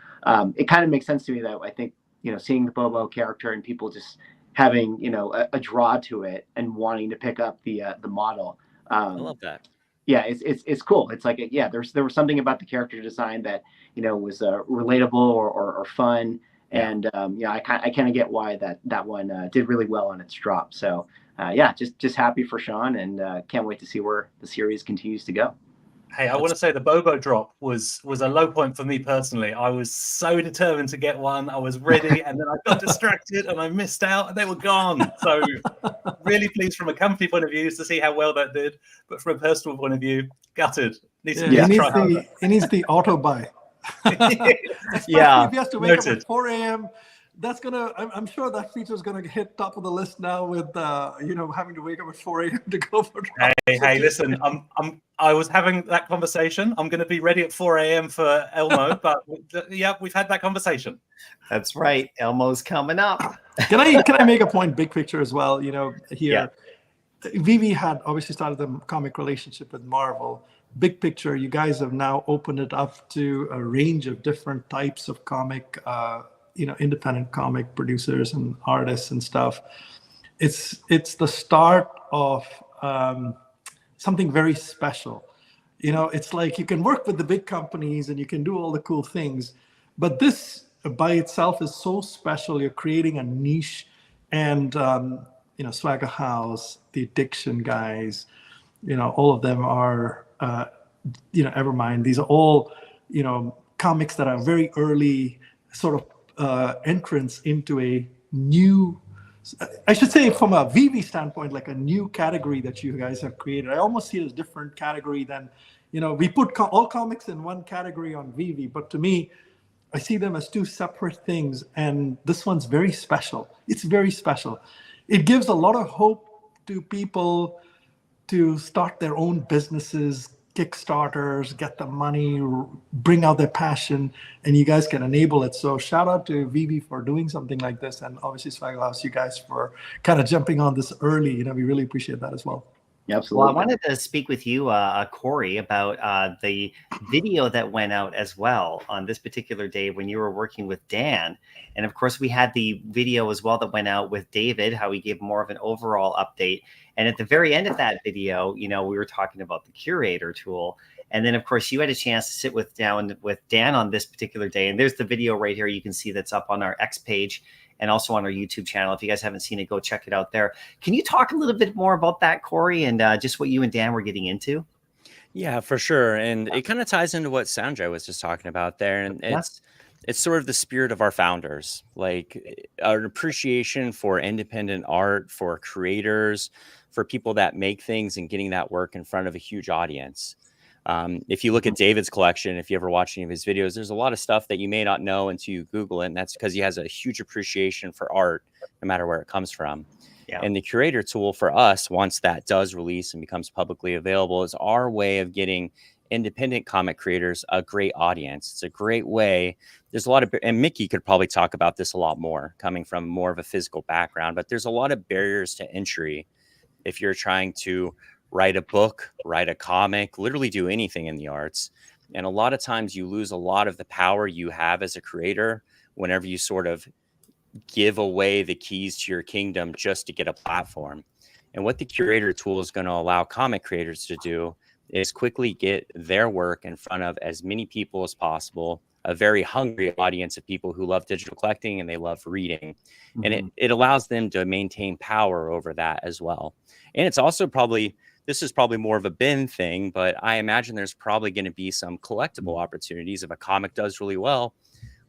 it kind of makes sense to me that I think, seeing the Bobo character and people just having, a draw to it and wanting to pick up the model. I love that. Yeah, it's cool. It's like, there was something about the character design that, was relatable or fun. And I kind of get why that one did really well on its drop. So just happy for Sean, and can't wait to see where the series continues to go. Hey, I want to say the Bobo drop was a low point for me personally. I was so determined to get one. I was ready, and then I got distracted and I missed out, and they were gone. So really pleased from a company point of view to see how well that did, but from a personal point of view, gutted. It needs the auto buy. Especially if you have to wake up at 4 a.m. That's I'm sure that feature is gonna hit top of the list now with having to wake up at 4 a.m. to go for. Hey, listen, I was having that conversation. I'm going to be ready at 4 a.m. for Elmo, but we've had that conversation. That's right, Elmo's coming up. Can I make a point, big picture as well? Here, VeVe had obviously started the comic relationship with Marvel. Big picture, you guys have now opened it up to a range of different types of comic. Independent comic producers and artists and stuff. It's the start of something very special. It's like you can work with the big companies and you can do all the cool things, but this by itself is so special. You're creating a niche, and Swagger House, the Addiction guys, all of them are Evermind. These are all comics that are very early sort of entrance into a new, I should say from a VeVe standpoint, like a new category that you guys have created. I almost see it as a different category than, we put all comics in one category on VeVe, but to me, I see them as two separate things, and this one's very special. It's very special. It gives a lot of hope to people to start their own businesses, Kickstarters, get the money, bring out their passion, and you guys can enable it. So shout out to VeVe for doing something like this, and obviously Swaggle House, you guys for kind of jumping on this early. You know, we really appreciate that as well. Absolutely. Well, I wanted to speak with you, Corey, about the video that went out as well on this particular day when you were working with Dan. And of course, we had the video as well that went out with David, how he gave more of an overall update. And at the very end of that video, you know, we were talking about the Curator tool. And then, of course, you had a chance to sit down with Dan on this particular day. And there's the video right here. You can see that's up on our X page and also on our YouTube channel. If you guys haven't seen it, go check it out there. Can you talk a little bit more about that, Corey, and just what you and Dan were getting into? Yeah, for sure. And it kind of ties into what Sanjay was just talking about there. And it's sort of the spirit of our founders, like our appreciation for independent art, for creators, for people that make things and getting that work in front of a huge audience. If you look at David's collection, if you ever watch any of his videos, there's a lot of stuff that you may not know until you Google it. And that's because he has a huge appreciation for art, no matter where it comes from. Yeah. And the Curator tool for us, once that does release and becomes publicly available, is our way of getting independent comic creators a great audience. It's a great way. There's a lot of, and Mickey could probably talk about this a lot more, coming from more of a physical background, but there's a lot of barriers to entry if you're trying to write a book, write a comic, literally do anything in the arts. And a lot of times you lose a lot of the power you have as a creator whenever you sort of give away the keys to your kingdom just to get a platform. And what the Curator tool is going to allow comic creators to do is quickly get their work in front of as many people as possible, a very hungry audience of people who love digital collecting and they love reading. Mm-hmm. And it allows them to maintain power over that as well. And it's also probably, this is probably more of a bin thing, but I imagine there's probably going to be some collectible opportunities. If a comic does really well,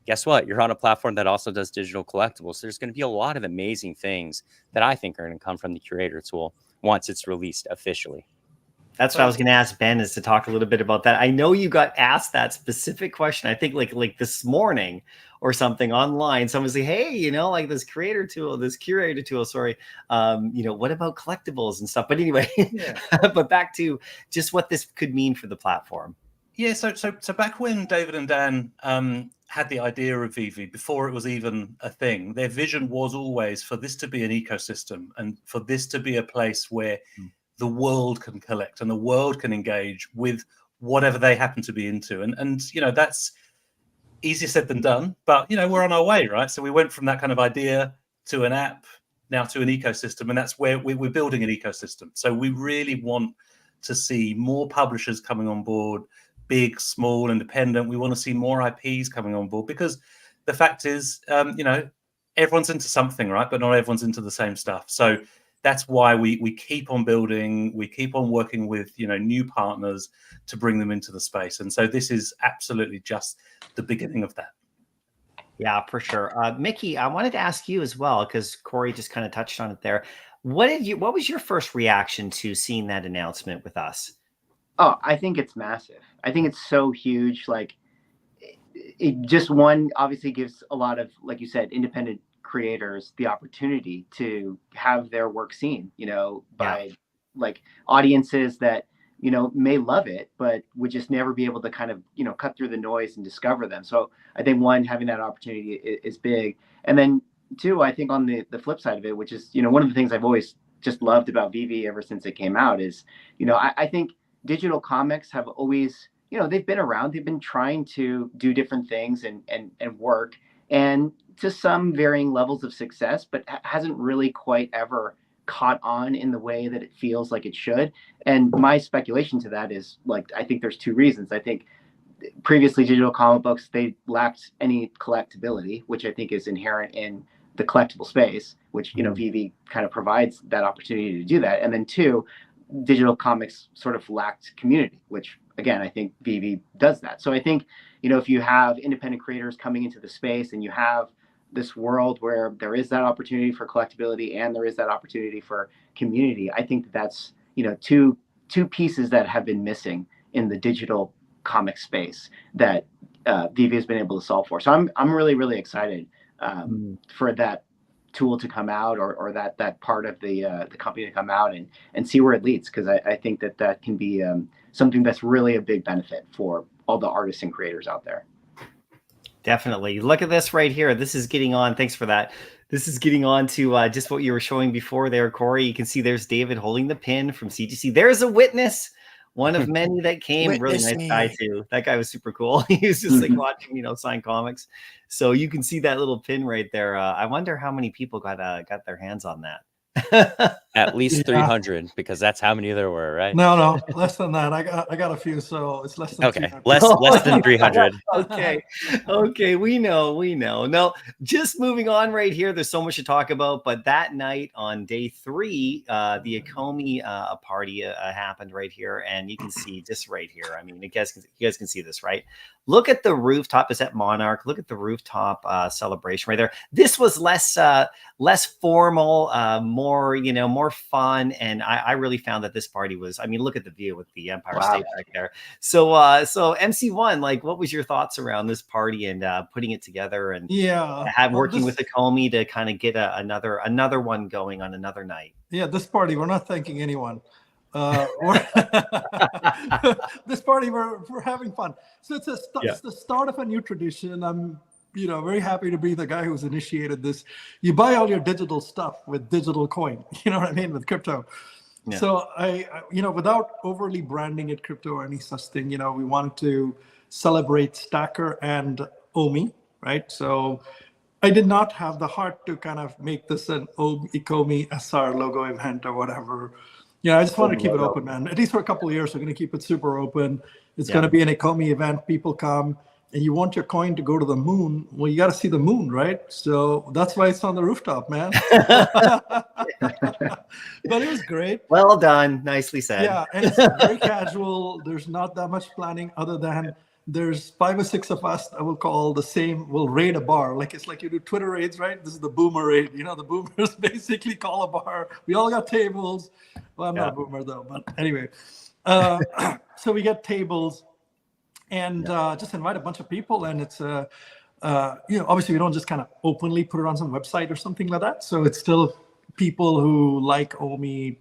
guess what? You're on a platform that also does digital collectibles. So there's going to be a lot of amazing things that I think are going to come from the Curator tool once it's released officially. That's what I was going to ask Ben, is to talk a little bit about that. I know you got asked that specific question. I think like this morning or something online, someone say, hey, you know, like this Curator tool, sorry. You know, what about collectibles and stuff? But anyway, yeah. But back to just what this could mean for the platform. Yeah. So back when David and Dan had the idea of VeVe, before it was even a thing, their vision was always for this to be an ecosystem and for this to be a place where the world can collect and the world can engage with whatever they happen to be into. And you know, that's easier said than done, but you know, we're on our way, right? So we went from that kind of idea to an app, now to an ecosystem, and that's where we're building an ecosystem. So we really want to see more publishers coming on board, big, small, independent. We want to see more IPs coming on board, because the fact is, you know, everyone's into something, right? But not everyone's into the same stuff. So that's why we keep on building, we keep on working with, you know, new partners to bring them into the space. And so this is absolutely just the beginning of that. Yeah, for sure. Mickey, I wanted to ask you as well, because Corey just kind of touched on it there. What was your first reaction to seeing that announcement with us? Oh, I think it's massive. I think it's so huge. Like, it just obviously gives a lot of, like you said, independent creators the opportunity to have their work seen, you know, by like audiences that, you know, may love it, but would just never be able to kind of, you know, cut through the noise and discover them. So I think having that opportunity is big. And then two, I think on the flip side of it, which is, you know, one of the things I've always just loved about VeVe ever since it came out is, you know, I think digital comics have always, you know, they've been around, they've been trying to do different things and work, and to some varying levels of success, but hasn't really quite ever caught on in the way that it feels like it should. And my speculation to that is, like, I think there's two reasons. I think previously digital comic books, they lacked any collectability, which I think is inherent in the collectible space, which, you know, VeVe kind of provides that opportunity to do that. And then two, digital comics sort of lacked community, which again, I think VeVe does that. So I think, you know, if you have independent creators coming into the space and you have this world where there is that opportunity for collectability and there is that opportunity for community, I think that's, you know, two pieces that have been missing in the digital comic space that VeVe has been able to solve for. So I'm really, really excited for that tool to come out, or that part of the company to come out and see where it leads, because I think that can be something that's really a big benefit for all the artists and creators out there. Definitely. Look at this right here. This is getting on. Thanks for that. This is getting on to just what you were showing before there, Corey. You can see there's David holding the pin from CGC. There's a witness, one of many that came. Really nice guy too. That guy was super cool. He was just like watching, sign comics. So you can see that little pin right there. I wonder how many people got their hands on that. At least 300, because that's how many there were, right? No, less than that. I got a few, so it's less than okay. 300. Less than 300. Okay, we know. No, just moving on right here. There's so much to talk about, but that night on day 3, the Ecomi party happened right here, and you can see just right here. I mean, you guys can see this, right? Look at the rooftop. Is that Monarch? Look at the rooftop celebration right there. This was less formal, more fun, and I really found that this party was. I mean, look at the view with the Empire State back there. So MC1, like, what was your thoughts around this party and putting it together and working with Ecomi to kind of get another one going on another night? Yeah, this party, we're not thanking anyone. This party, we're having fun. So it's the start of a new tradition. I'm very happy to be the guy who's initiated this. You buy all your digital stuff with digital coin, you know what I mean, with crypto. Yeah. So I without overly branding it crypto or any such thing, we wanted to celebrate Stacker and Omi, right? So I did not have the heart to kind of make this an Ecomi SR logo event or whatever. I just want to keep it open, man. At least for a couple of years, we're going to keep it super open. It's going to be an Ecomi event. People come, and you want your coin to go to the moon. Well, you got to see the moon, right? So that's why it's on the rooftop, man. But it was great. Well done. Nicely said. Yeah, and it's very casual. There's not that much planning other than there's 5 or 6 of us that will call the same, will raid a bar. Like, it's like you do Twitter raids, right? This is the boomer raid. The boomers basically call a bar. We all got tables. Well, I'm not a boomer though, but anyway. So we get tables and just invite a bunch of people. And it's, obviously we don't just kind of openly put it on some website or something like that. So it's still people who like Omi,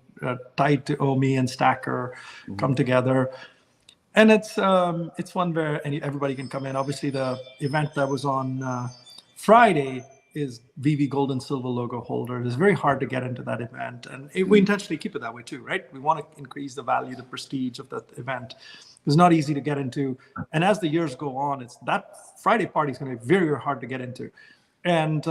tied to Omi and Stacker come together. And it's one where everybody can come in. Obviously, the event that was on Friday is VeVe Gold and Silver logo holder. It's very hard to get into that event. And we intentionally keep it that way too, right? We want to increase the value, the prestige of that event. It's not easy to get into. And as the years go on, that Friday party is going to be very, very hard to get into. And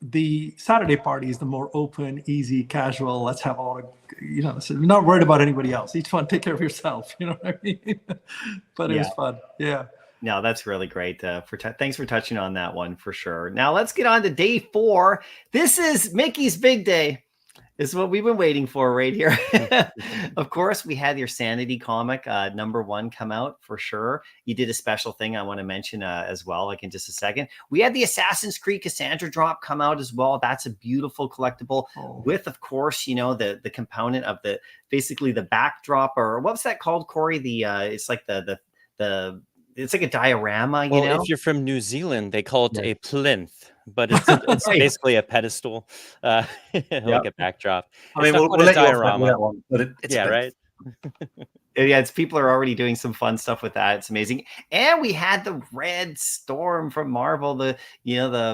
the Saturday party is the more open, easy, casual. Let's have all, we're not worried about anybody else. Each one, take care of yourself. You know what I mean? But it was fun. Yeah. No, that's really great. Thanks for touching on that one for sure. Now let's get on to day 4. This is Mickey's big day. This is what we've been waiting for right here. Of course, we had your Sanity comic #1 come out for sure. You did a special thing I want to mention as well, like in just a second. We had the Assassin's Creed Cassandra drop come out as well. That's a beautiful collectible with, of course, the component of basically the backdrop, or what's that called, Corey? It's like it's like a diorama, If you're from New Zealand, they call it a plinth, but it's basically a pedestal, like a backdrop. I mean, we'll let diorama. You off that one, but right. People are already doing some fun stuff with that. It's amazing. And we had the Red Storm from Marvel, the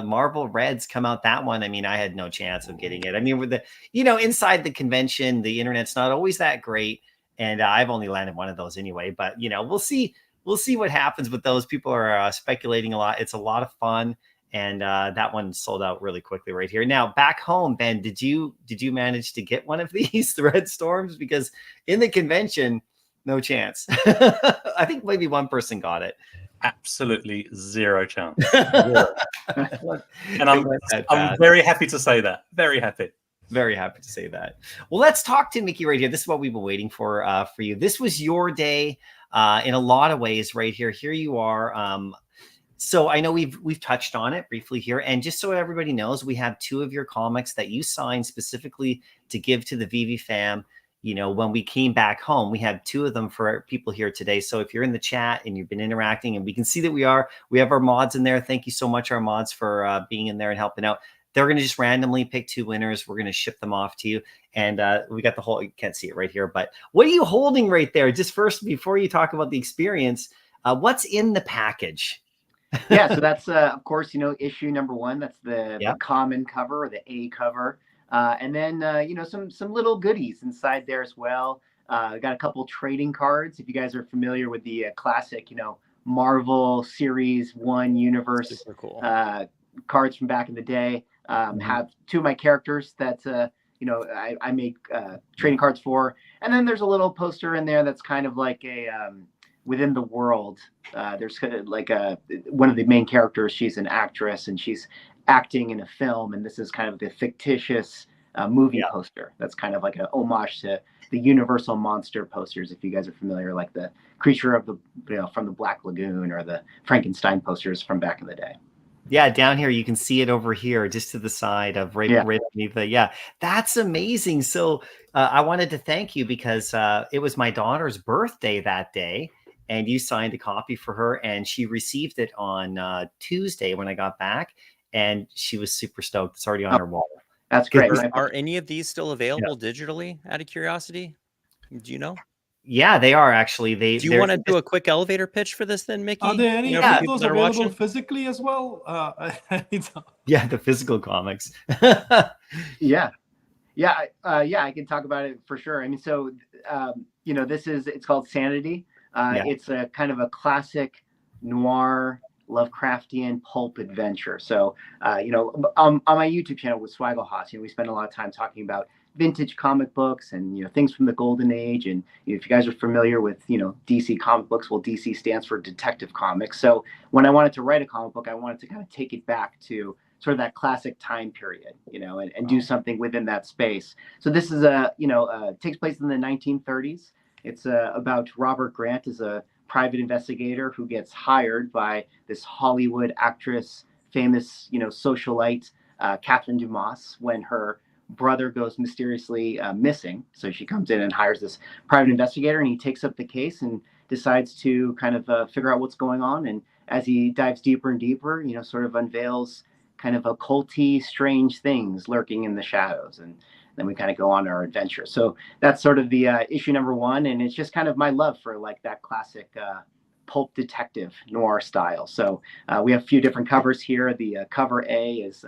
Marvel Reds come out. That one, I mean, I had no chance of getting it. I mean, with the, inside the convention, the internet's not always that great. And I've only landed one of those anyway, but we'll see. We'll see what happens with those. People are speculating a lot. It's a lot of fun. And that one sold out really quickly right here. Now, back home, Ben, did you manage to get one of these, the Red Storms? Because in the convention, no chance. I think maybe one person got it. Absolutely zero chance. Zero. And I'm very happy to say that. Very happy. Very happy to say that. Well, let's talk to Mickey right here. This is what we've been waiting for you. This was your day in a lot of ways right here. Here you are. So I know we've touched on it briefly here. And just so everybody knows, we have 2 of your comics that you signed specifically to give to the VeVe fam. When we came back home, we have 2 of them for people here today. So if you're in the chat and you've been interacting, and we can see that we have our mods in there. Thank you so much, our mods, for being in there and helping out. They're going to just randomly pick 2 winners. We're going to ship them off to you. And we got the whole, you can't see it right here, but what are you holding right there? Just first, before you talk about the experience, what's in the package? Yeah, so that's of course, issue number 1. That's the Yep. common cover, or the A cover, and then some little goodies inside there as well. Got a couple trading cards. If you guys are familiar with the classic, Marvel Series 1 universe, Super cool. Cards from back in the day. Have 2 of my characters that I made trading cards for, and then there's a little poster in there that's kind of like a within the world. There's kind of like one of the main characters. She's an actress and she's acting in a film, and this is kind of the fictitious movie poster. That's kind of like an homage to the Universal monster posters, if you guys are familiar, like the Creature of the from the Black Lagoon, or the Frankenstein posters from back in the day. Yeah, down here you can see it over here, just to the side of right underneath the. Yeah, that's amazing. So I wanted to thank you because it was my daughter's birthday that day, and you signed a copy for her, and she received it on Tuesday when I got back, and she was super stoked. It's already on her wall. That's great. Are any of these still available digitally? Out of curiosity, do you know? Yeah, they are actually. Do you want to do a quick elevator pitch for this then, Mickey? Are there any for of people those that are available watching? physically as well? Yeah, the physical comics. Yeah, I can talk about it for sure. I mean, so it's called Sanity. It's a kind of a classic noir Lovecraftian pulp adventure. So on my YouTube channel with Swagglehoss, we spend a lot of time talking about vintage comic books and things from the golden age. And if you guys are familiar with DC comic books, well, DC stands for Detective Comics. So when I wanted to write a comic book, I wanted to kind of take it back to sort of that classic time period, and do something within that space. So this is takes place in the 1930s. It's about Robert Grant as a private investigator who gets hired by this Hollywood actress, famous, socialite, Catherine Dumas, when her brother goes mysteriously missing. So she comes in and hires this private investigator, and he takes up the case and decides to kind of figure out what's going on. And as he dives deeper and deeper, sort of unveils kind of occulty, strange things lurking in the shadows. And then we kind of go on our adventure. So that's sort of the issue number 1. And it's just kind of my love for like that classic pulp detective noir style. So we have a few different covers here. The cover A is,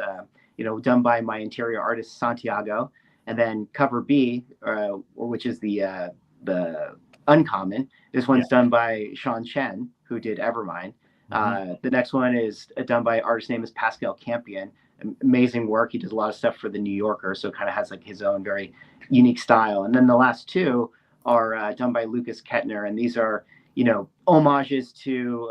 done by my interior artist, Santiago. And then cover B, which is the uncommon. This one's done by Sean Chen, who did Evermind. The next one is done by artist name is Pascal Campion. Amazing work. He does a lot of stuff for the New Yorker, so kind of has like his own very unique style. And then the last 2 are done by Lucas Kettner, and these are homages to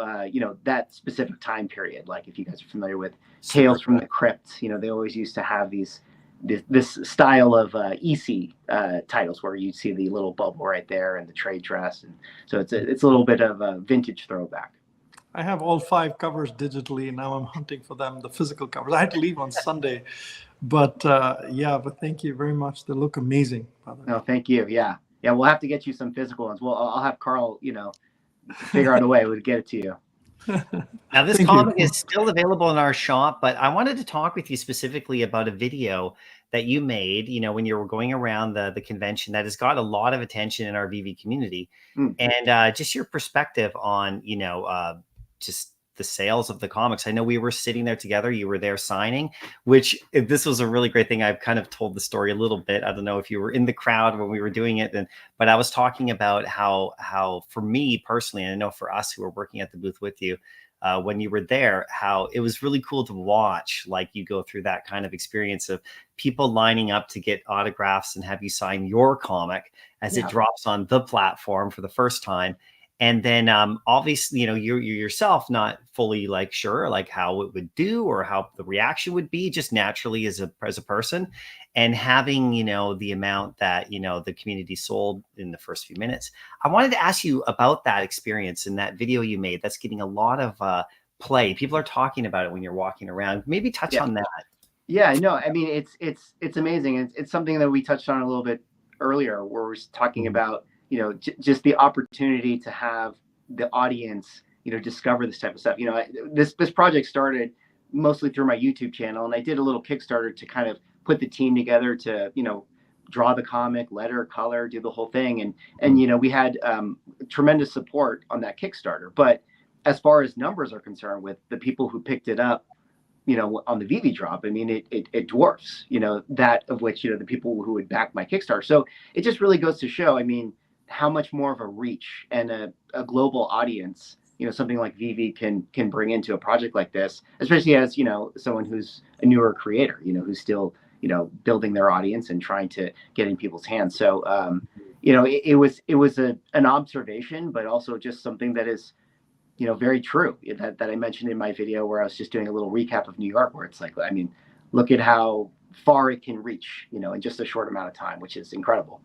that specific time period. Like if you guys are familiar with Tales from the Crypt, they always used to have this style of EC titles where you see the little bubble right there and the trade dress, and so it's a little bit of a vintage throwback. I have all 5 covers digitally, and now I'm hunting for them, the physical covers. I had to leave on Sunday, but but thank you very much. They look amazing. No, thank you. Yeah, we'll have to get you some physical ones. Well, I'll have Carl, figure out a way to get it to you. Now, this comic is still available in our shop, but I wanted to talk with you specifically about a video that you made, when you were going around the convention that has got a lot of attention in our VeVe community. And just your perspective on, just the sales of the comics. I know we were sitting there together. You were there signing, which this was a really great thing. I've kind of told the story a little bit. I don't know if you were in the crowd when we were doing it, but I was talking about how for me personally, and I know for us who were working at the booth with you, when you were there, how it was really cool to watch, like you go through that kind of experience of people lining up to get autographs and have you sign your comic as it drops on the platform for the first time. And then obviously, you yourself not fully like sure like how it would do or how the reaction would be just naturally as a person, and having, the amount that, the community sold in the first few minutes. I wanted to ask you about that experience in that video you made that's getting a lot of play. People are talking about it when you're walking around. Maybe touch on that. Yeah, no, I mean, it's amazing. It's something that we touched on a little bit earlier where we're talking about, just the opportunity to have the audience, discover this type of stuff. This project started mostly through my YouTube channel, and I did a little Kickstarter to kind of put the team together to, draw the comic, letter, color, do the whole thing. And we had tremendous support on that Kickstarter. But as far as numbers are concerned, with the people who picked it up, on the VeVe drop, I mean, it dwarfs, that of which, the people who would back my Kickstarter. So it just really goes to show, I mean, how much more of a reach and a global audience, something like VeVe can bring into a project like this, especially as, someone who's a newer creator, who's still, building their audience and trying to get in people's hands. So, it was an observation, but also just something that is, very true, that I mentioned in my video where I was just doing a little recap of New York, where it's like, I mean, look at how far it can reach, in just a short amount of time, which is incredible.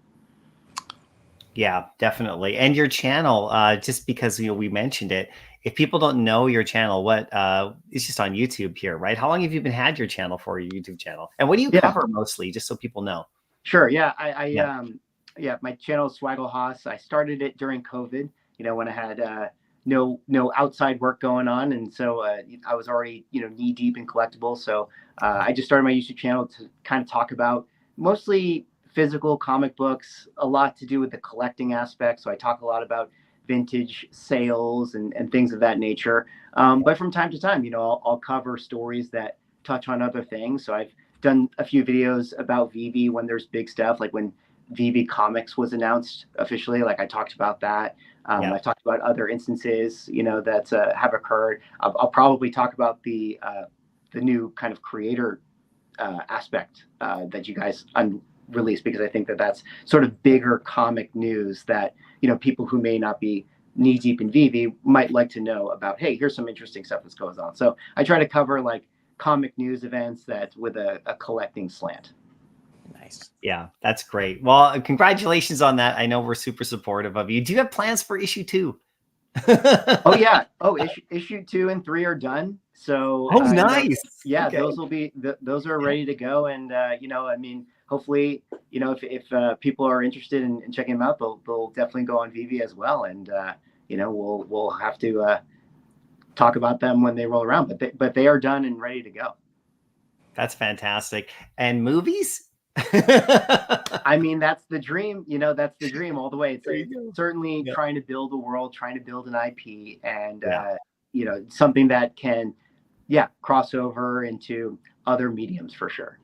Yeah, definitely. And your channel, just because, we mentioned it, if people don't know your channel, it's just on YouTube here, right? How long have you had your channel for, your YouTube channel? And what do you cover mostly, just so people know? Sure. Yeah. My channel is Swaggle Haas. I started it during COVID, when I had no outside work going on. And so I was already, knee deep in collectibles. So I just started my YouTube channel to kind of talk about mostly physical comic books, a lot to do with the collecting aspect. So I talk a lot about vintage sales and things of that nature. But from time to time, I'll cover stories that touch on other things. So I've done a few videos about VeVe when there's big stuff, like when VeVe Comics was announced officially, like I talked about that. I've talked about other instances, that have occurred. I'll probably talk about the new kind of creator aspect that you guys released, because I think that that's sort of bigger comic news that, people who may not be knee deep in VeVe might like to know about. Hey, here's some interesting stuff that's goes on. So I try to cover like comic news events that with a collecting slant. Nice. Yeah, that's great. Well, congratulations on that. I know we're super supportive of you. Do you have plans for issue 2? Oh yeah. Oh, issue 2 and 3 are done. So nice. Yeah, okay. those are ready to go. And I mean, hopefully, if people are interested in checking them out, they'll definitely go on VeVe as well. And we'll have to talk about them when they roll around. But they are done and ready to go. That's fantastic. And movies? I mean, that's the dream. That's the dream all the way. It's certainly trying to build a world, trying to build an IP, and something that can, cross over into other mediums for sure.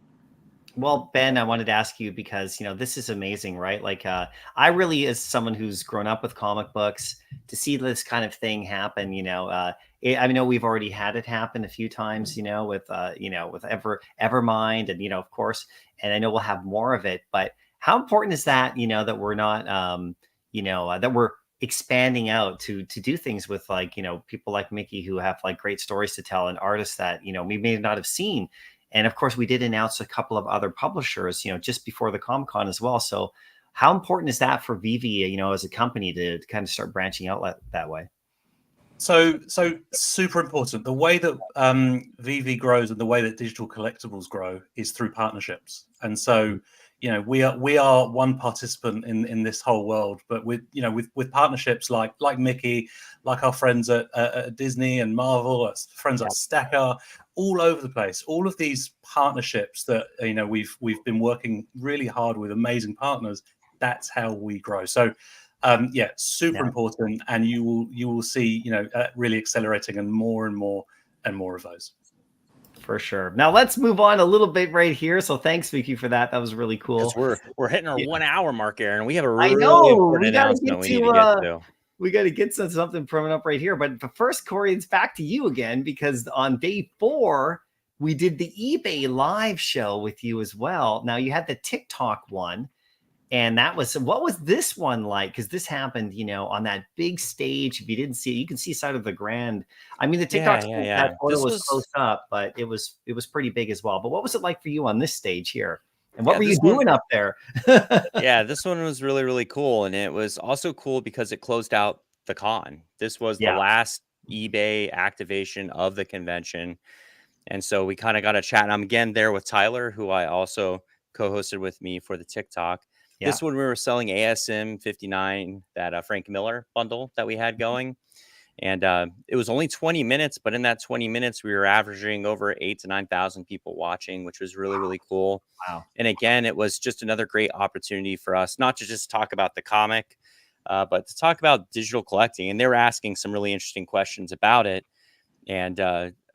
Well, Ben, I wanted to ask you because, this is amazing, right? Like, I really, as someone who's grown up with comic books, to see this kind of thing happen, I know we've already had it happen a few times, with Evermind and, of course, and I know we'll have more of it, but how important is that, that we're not, that we're expanding out to do things with like, people like Mickey who have like great stories to tell and artists that, we may not have seen. And of course, we did announce a couple of other publishers, just before the Comic-Con as well. So how important is that for VeVe, as a company to kind of start branching out that way? So super important. The way that VeVe grows and the way that digital collectibles grow is through partnerships. And so, we are one participant in this whole world, but with partnerships like Mickey, like our friends at Disney and Marvel, friends like Stacker, all over the place. All of these partnerships that we've been working really hard with amazing partners. That's how we grow. So super important, and you will see really accelerating and more of those. For sure. Now let's move on a little bit right here. So thanks, Vicky, for that. That was really cool. We're hitting our 1 hour mark, Aaron. We have a really important announcement we need to get to. We got to get something coming up right here. But first, Corey, it's back to you again, because on day 4, we did the eBay live show with you as well. Now you had the TikTok one. And what was this one like? Because this happened, on that big stage. If you didn't see it, you can see side of the grand. I mean, the TikTok that photo was close up, but it was pretty big as well. But what was it like for you on this stage here? And what were you doing up there? This one was really, really cool. And it was also cool because it closed out the con. This was the last eBay activation of the convention. And so we kind of got a chat. And I'm again there with Tyler, who I also co-hosted with me for the TikTok. This one we were selling ASM 59, that Frank Miller bundle that we had going. And it was only 20 minutes, but in that 20 minutes, we were averaging over 8,000 to 9,000 people watching, which was really, really cool. Wow. And again, it was just another great opportunity for us, not to just talk about the comic, but to talk about digital collecting. And they were asking some really interesting questions about it. And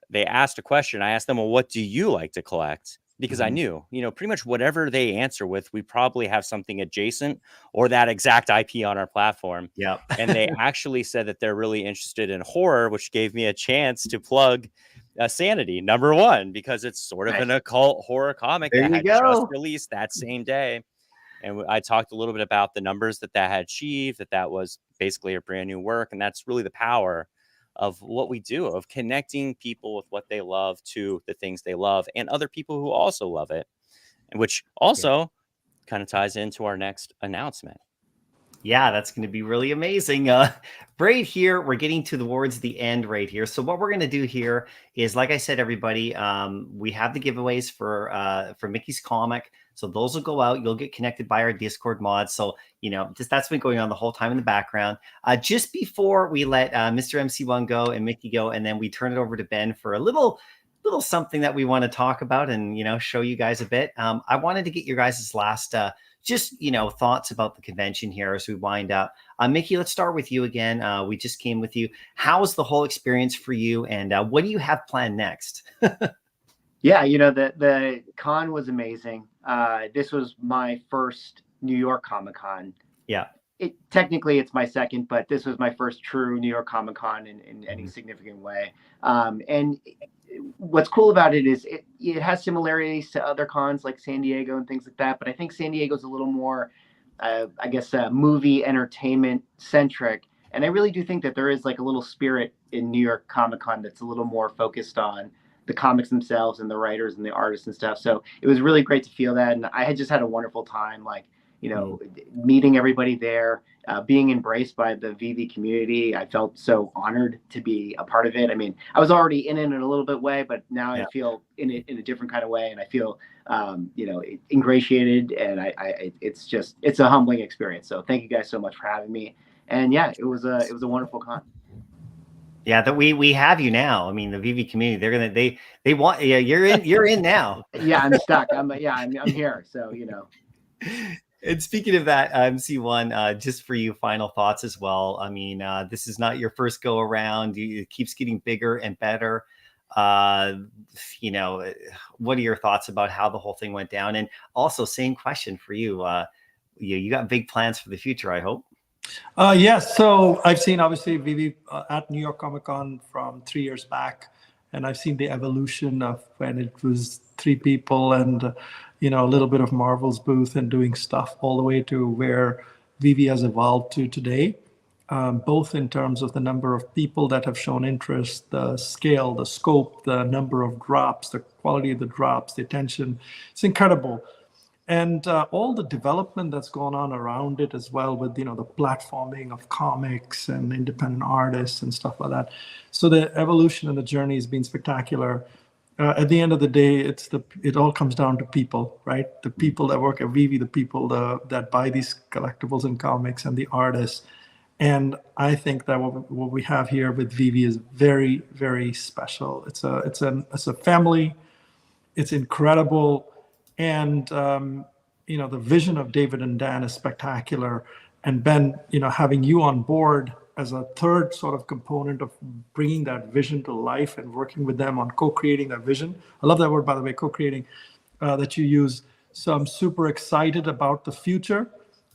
they asked a question. I asked them, well, what do you like to collect? Because I knew, pretty much whatever they answer with, we probably have something adjacent or that exact IP on our platform. Yeah. And they actually said that they're really interested in horror, which gave me a chance to plug Sanity #1, because it's sort of an occult horror comic that had just released that same day. And I talked a little bit about the numbers that had achieved, that was basically a brand new work. And that's really the power of what we do, of connecting people with what they love to the things they love and other people who also love it, and which also kind of ties into our next announcement. Yeah, that's going to be really amazing. Right here, we're getting towards the end right here. So what we're going to do here is, like I said, everybody, we have the giveaways for Mickey's comic. So those will go out. You'll get connected by our Discord mods. So, that's been going on the whole time in the background. Just before we let Mr. MC1 go and Mickey go, and then we turn it over to Ben for a little something that we want to talk about and, show you guys a bit. I wanted to get your guys' last thoughts about the convention here as we wind up. Mickey, let's start with you again. We just came with you. How was the whole experience for you, and what do you have planned next? Yeah, the con was amazing. This was my first New York Comic Con. Yeah. Technically it's my second, but this was my first true New York Comic Con in any significant way. And what's cool about it is it has similarities to other cons like San Diego and things like that. But I think San Diego's a little more, movie entertainment centric. And I really do think that there is like a little spirit in New York Comic Con that's a little more focused on the comics themselves and the writers and the artists and stuff. So it was really great to feel that. And I had just had a wonderful time, meeting everybody there, being embraced by the VeVe community. I felt so honored to be a part of it. I mean, I was already in it in a little bit way, but now I feel in it in a different kind of way. And I feel, ingratiated, and it's a humbling experience. So thank you guys so much for having me. And yeah, it was a wonderful con. Yeah, that we have you now. I mean, the VeVe community, they want you're in now. Yeah, I'm stuck. I'm here. So, And speaking of that, MC1, just for you, final thoughts as well. I mean, this is not your first go around. It keeps getting bigger and better. What are your thoughts about how the whole thing went down? And also, same question for you. You got big plans for the future, I hope. Yes. So I've seen obviously VeVe at New York Comic Con from 3 years back, and I've seen the evolution of when it was 3 people and a little bit of Marvel's booth and doing stuff, all the way to where VeVe has evolved to today, both in terms of the number of people that have shown interest, the scale, the scope, the number of drops, the quality of the drops, the attention. It's incredible. And all the development that's gone on around it as well, with the platforming of comics and independent artists and stuff like that. So the evolution and the journey has been spectacular. At the end of the day, it all comes down to people, right? The people that work at VeVe, the people that buy these collectibles and comics, and the artists. And I think that what we have here with VeVe is very, very special. It's a family. It's incredible. And, the vision of David and Dan is spectacular. And Ben, having you on board as a third sort of component of bringing that vision to life and working with them on co-creating that vision. I love that word, by the way, co-creating, that you use. So I'm super excited about the future.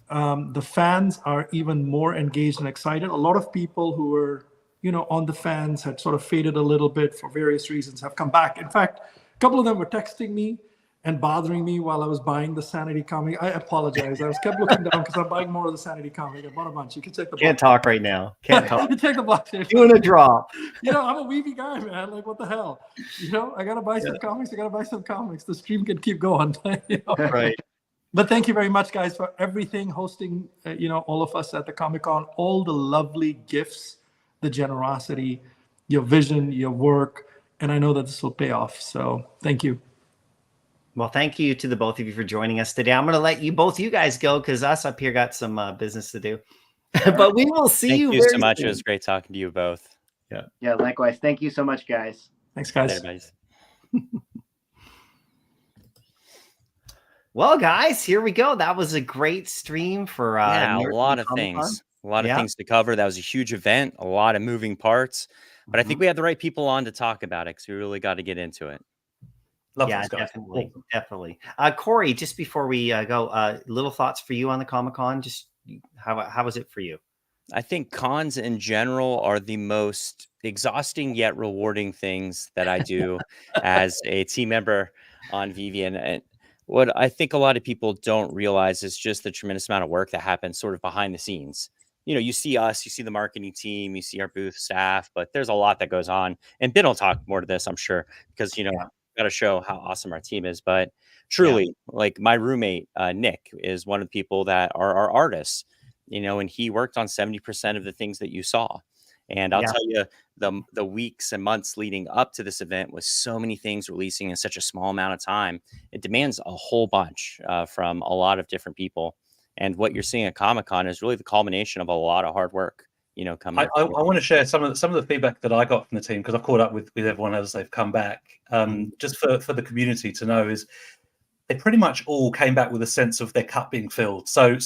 The fans are even more engaged and excited. A lot of people who were, on the fans had sort of faded a little bit for various reasons, have come back. In fact, a couple of them were texting me and bothering me while I was buying the Sanity comic. I apologize. I was kept looking down because I'm buying more of the Sanity comic. I bought a bunch. You can check the box. Can't talk right now. Can't talk. You check the box. Doing a drop. I'm a VeVe guy, man. Like, what the hell? I got to buy some comics. I got to buy some comics. The stream can keep going. Right. But thank you very much, guys, for everything, hosting, all of us at the Comic-Con, all the lovely gifts, the generosity, your vision, your work. And I know that this will pay off. So thank you. Well, thank you to the both of you for joining us today. I'm going to let you guys go because us up here got some business to do. But we will see Thank you you so very much. It soon. was great talking to you both. Yeah, likewise. Thank you so much, guys. Thanks, guys. Later, guys. Well, guys, here we go. That was a great stream for Yeah, a Nerd lot City of Comic-Con. things. A lot of things to cover. That was a huge event, a lot of moving parts. But I think we had the right people on to talk about it because we really got to get into it. Love Yeah, those guys. definitely, definitely. Corey, just before we go, little thoughts for you on the Comic-Con. Just how was it for you? I think cons in general are the most exhausting yet rewarding things that I do as a team member on VeVe. And what I think a lot of people don't realize is just the tremendous amount of work that happens sort of behind the scenes. You know, you see us, you see the marketing team, you see our booth staff, but there's a lot that goes on. And Ben will talk more to this, I'm sure, because, you know, got to show how awesome our team is. But truly, like my roommate, Nick, is one of the people that are our artists, you know, and he worked on 70% of the things that you saw. And I'll tell you, the weeks and months leading up to this event with so many things releasing in such a small amount of time, it demands a whole bunch from a lot of different people. And what you're seeing at Comic-Con is really the culmination of a lot of hard work, you know, coming. I want to share some of the feedback that I got from the team, because I've caught up with everyone as they've come back. Just for the community to know is they pretty much all came back with a sense of their cup being filled. So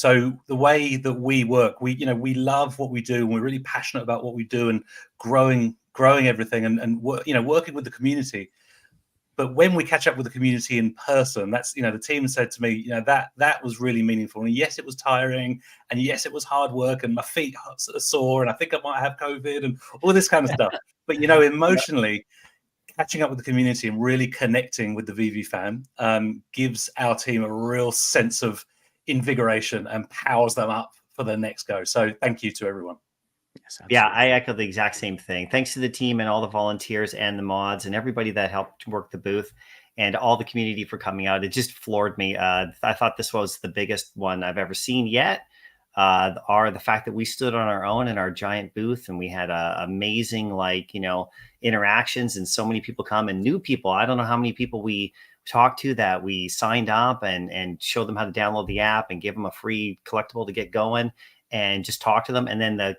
the way that we work, we love what we do, and we're really passionate about what we do, and growing everything, and working with the community. But when we catch up with the community in person, that's, the team said to me, that was really meaningful. And yes, it was tiring, and yes, it was hard work, and my feet are sore, and I think I might have COVID, and all this kind of stuff. But emotionally, catching up with the community and really connecting with the VeVe fan gives our team a real sense of invigoration and powers them up for their next go. So thank you to everyone. Yes, yeah, I echo the exact same thing. Thanks to the team and all the volunteers and the mods and everybody that helped work the booth, and all the community for coming out. It just floored me. I thought this was the biggest one I've ever seen yet. The fact that we stood on our own in our giant booth, and we had amazing, interactions, and so many people come, and new people. I don't know how many people we talked to that we signed up and showed them how to download the app and give them a free collectible to get going, and just talk to them. And then the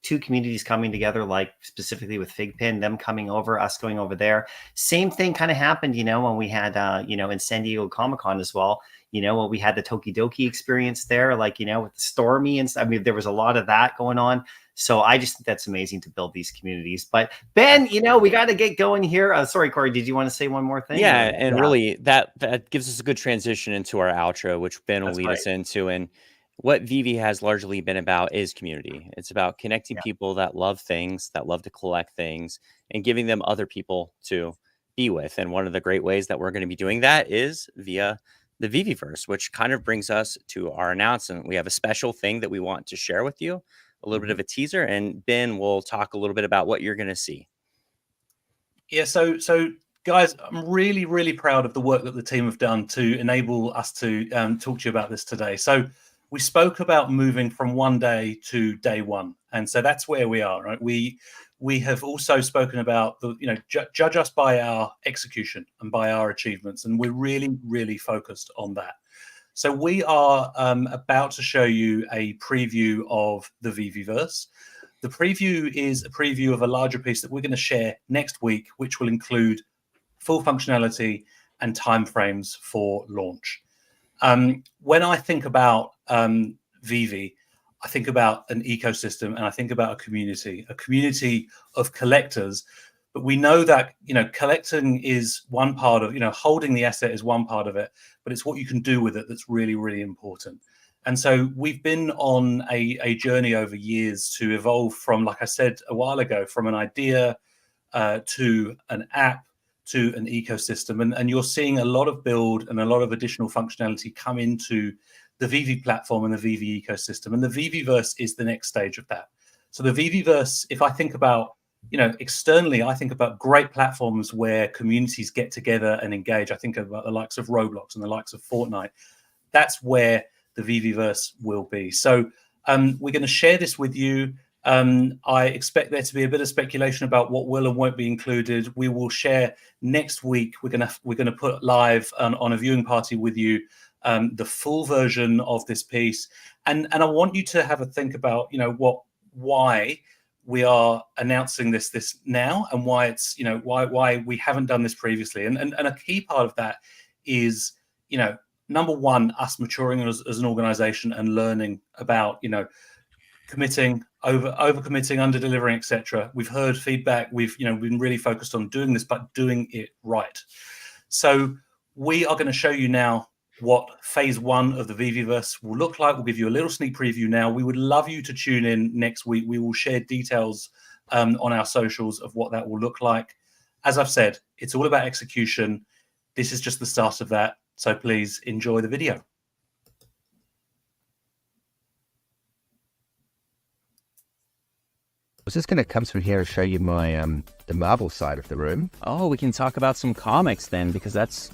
two communities coming together, like specifically with Figpin, them coming over, us going over there. Same thing kind of happened, when we had, in San Diego Comic-Con as well, when we had the Tokidoki experience there, with the Stormy and stuff. I mean, there was a lot of that going on. So I just think that's amazing to build these communities. But Ben, we got to get going here. Sorry, Corey, did you want to say one more thing? Yeah, and really that gives us a good transition into our outro, which Ben will lead us into. And what VeVe has largely been about is community. It's about connecting people that love things, that love to collect things, and giving them other people to be with. And one of the great ways that we're going to be doing that is via the Veveverse, which kind of brings us to our announcement. We have a special thing that we want to share with you, a little bit of a teaser, and Ben will talk a little bit about what you're going to see. Yeah, so guys, I'm really, really proud of the work that the team have done to enable us to talk to you about this today. So we spoke about moving from one day to day one, and so that's where we are, right? We have also spoken about judge us by our execution and by our achievements, and we're really, really focused on that. So we are about to show you a preview of the Veveverse. The preview is a preview of a larger piece that we're going to share next week, which will include full functionality and timeframes for launch. When I think about VeVe, I think about an ecosystem, and I think about a community of collectors. But we know that collecting is one part of holding the asset is one part of it, but it's what you can do with it that's really, really important. And so we've been on a journey over years to evolve from, like I said a while ago, from an idea to an app to an ecosystem. And you're seeing a lot of build and a lot of additional functionality come into the VeVe platform and the VeVe ecosystem. And the Veveverse is the next stage of that. So the Veveverse, if I think about, externally, I think about great platforms where communities get together and engage. I think about the likes of Roblox and the likes of Fortnite. That's where the Veveverse will be. So we're going to share this with you. I expect there to be a bit of speculation about what will and won't be included. We will share next week. We're going to put live on a viewing party with you the full version of this piece. And I want you to have a think about, why we are announcing this now, and why it's, why we haven't done this previously. And a key part of that is, number one, us maturing as an organization and learning about, committing, over committing, under delivering, etc. We've heard feedback. We've been really focused on doing this, but doing it right. So we are going to show you now what phase 1 of the Veveverse will look like. We'll give you a little sneak preview now. We would love you to tune in next week. We will share details on our socials of what that will look like. As I've said, it's all about execution. This is just the start of that. So please enjoy the video. I was just going to come through here and show you my the marble side of the room. Oh, we can talk about some comics then, because that's,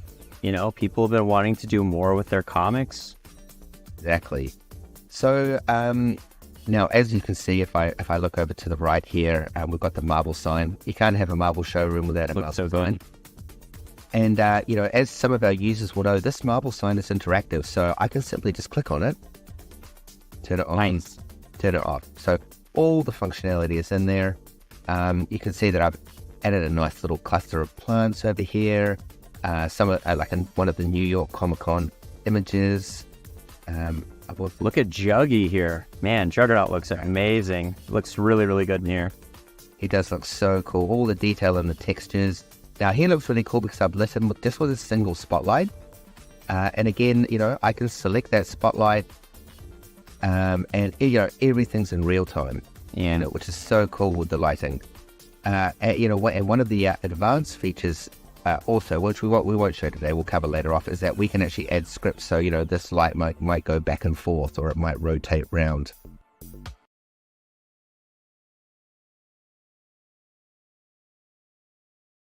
people have been wanting to do more with their comics. Exactly. So now, as you can see, if I look over to the right here, we've got the marble sign. You can't have a marble showroom without a marble sign. And as some of our users will know, this marble sign is interactive, so I can simply just click on it, turn it on, turn it off. So all the functionality is in there. You can see that I've added a nice little cluster of plants over here. Some like in one of the New York Comic Con images. Look at Juggy here. Man, Juggernaut looks amazing. Looks really, really good in here. He does look so cool. All the detail in the textures. Now he looks really cool because I've lit him with just with a single spotlight. And again, I can select that spotlight. And everything's in real time, which is so cool with the lighting. And one of the advanced features also, which we won't show today, we'll cover later off, is that we can actually add scripts. So this light might go back and forth, or it might rotate round.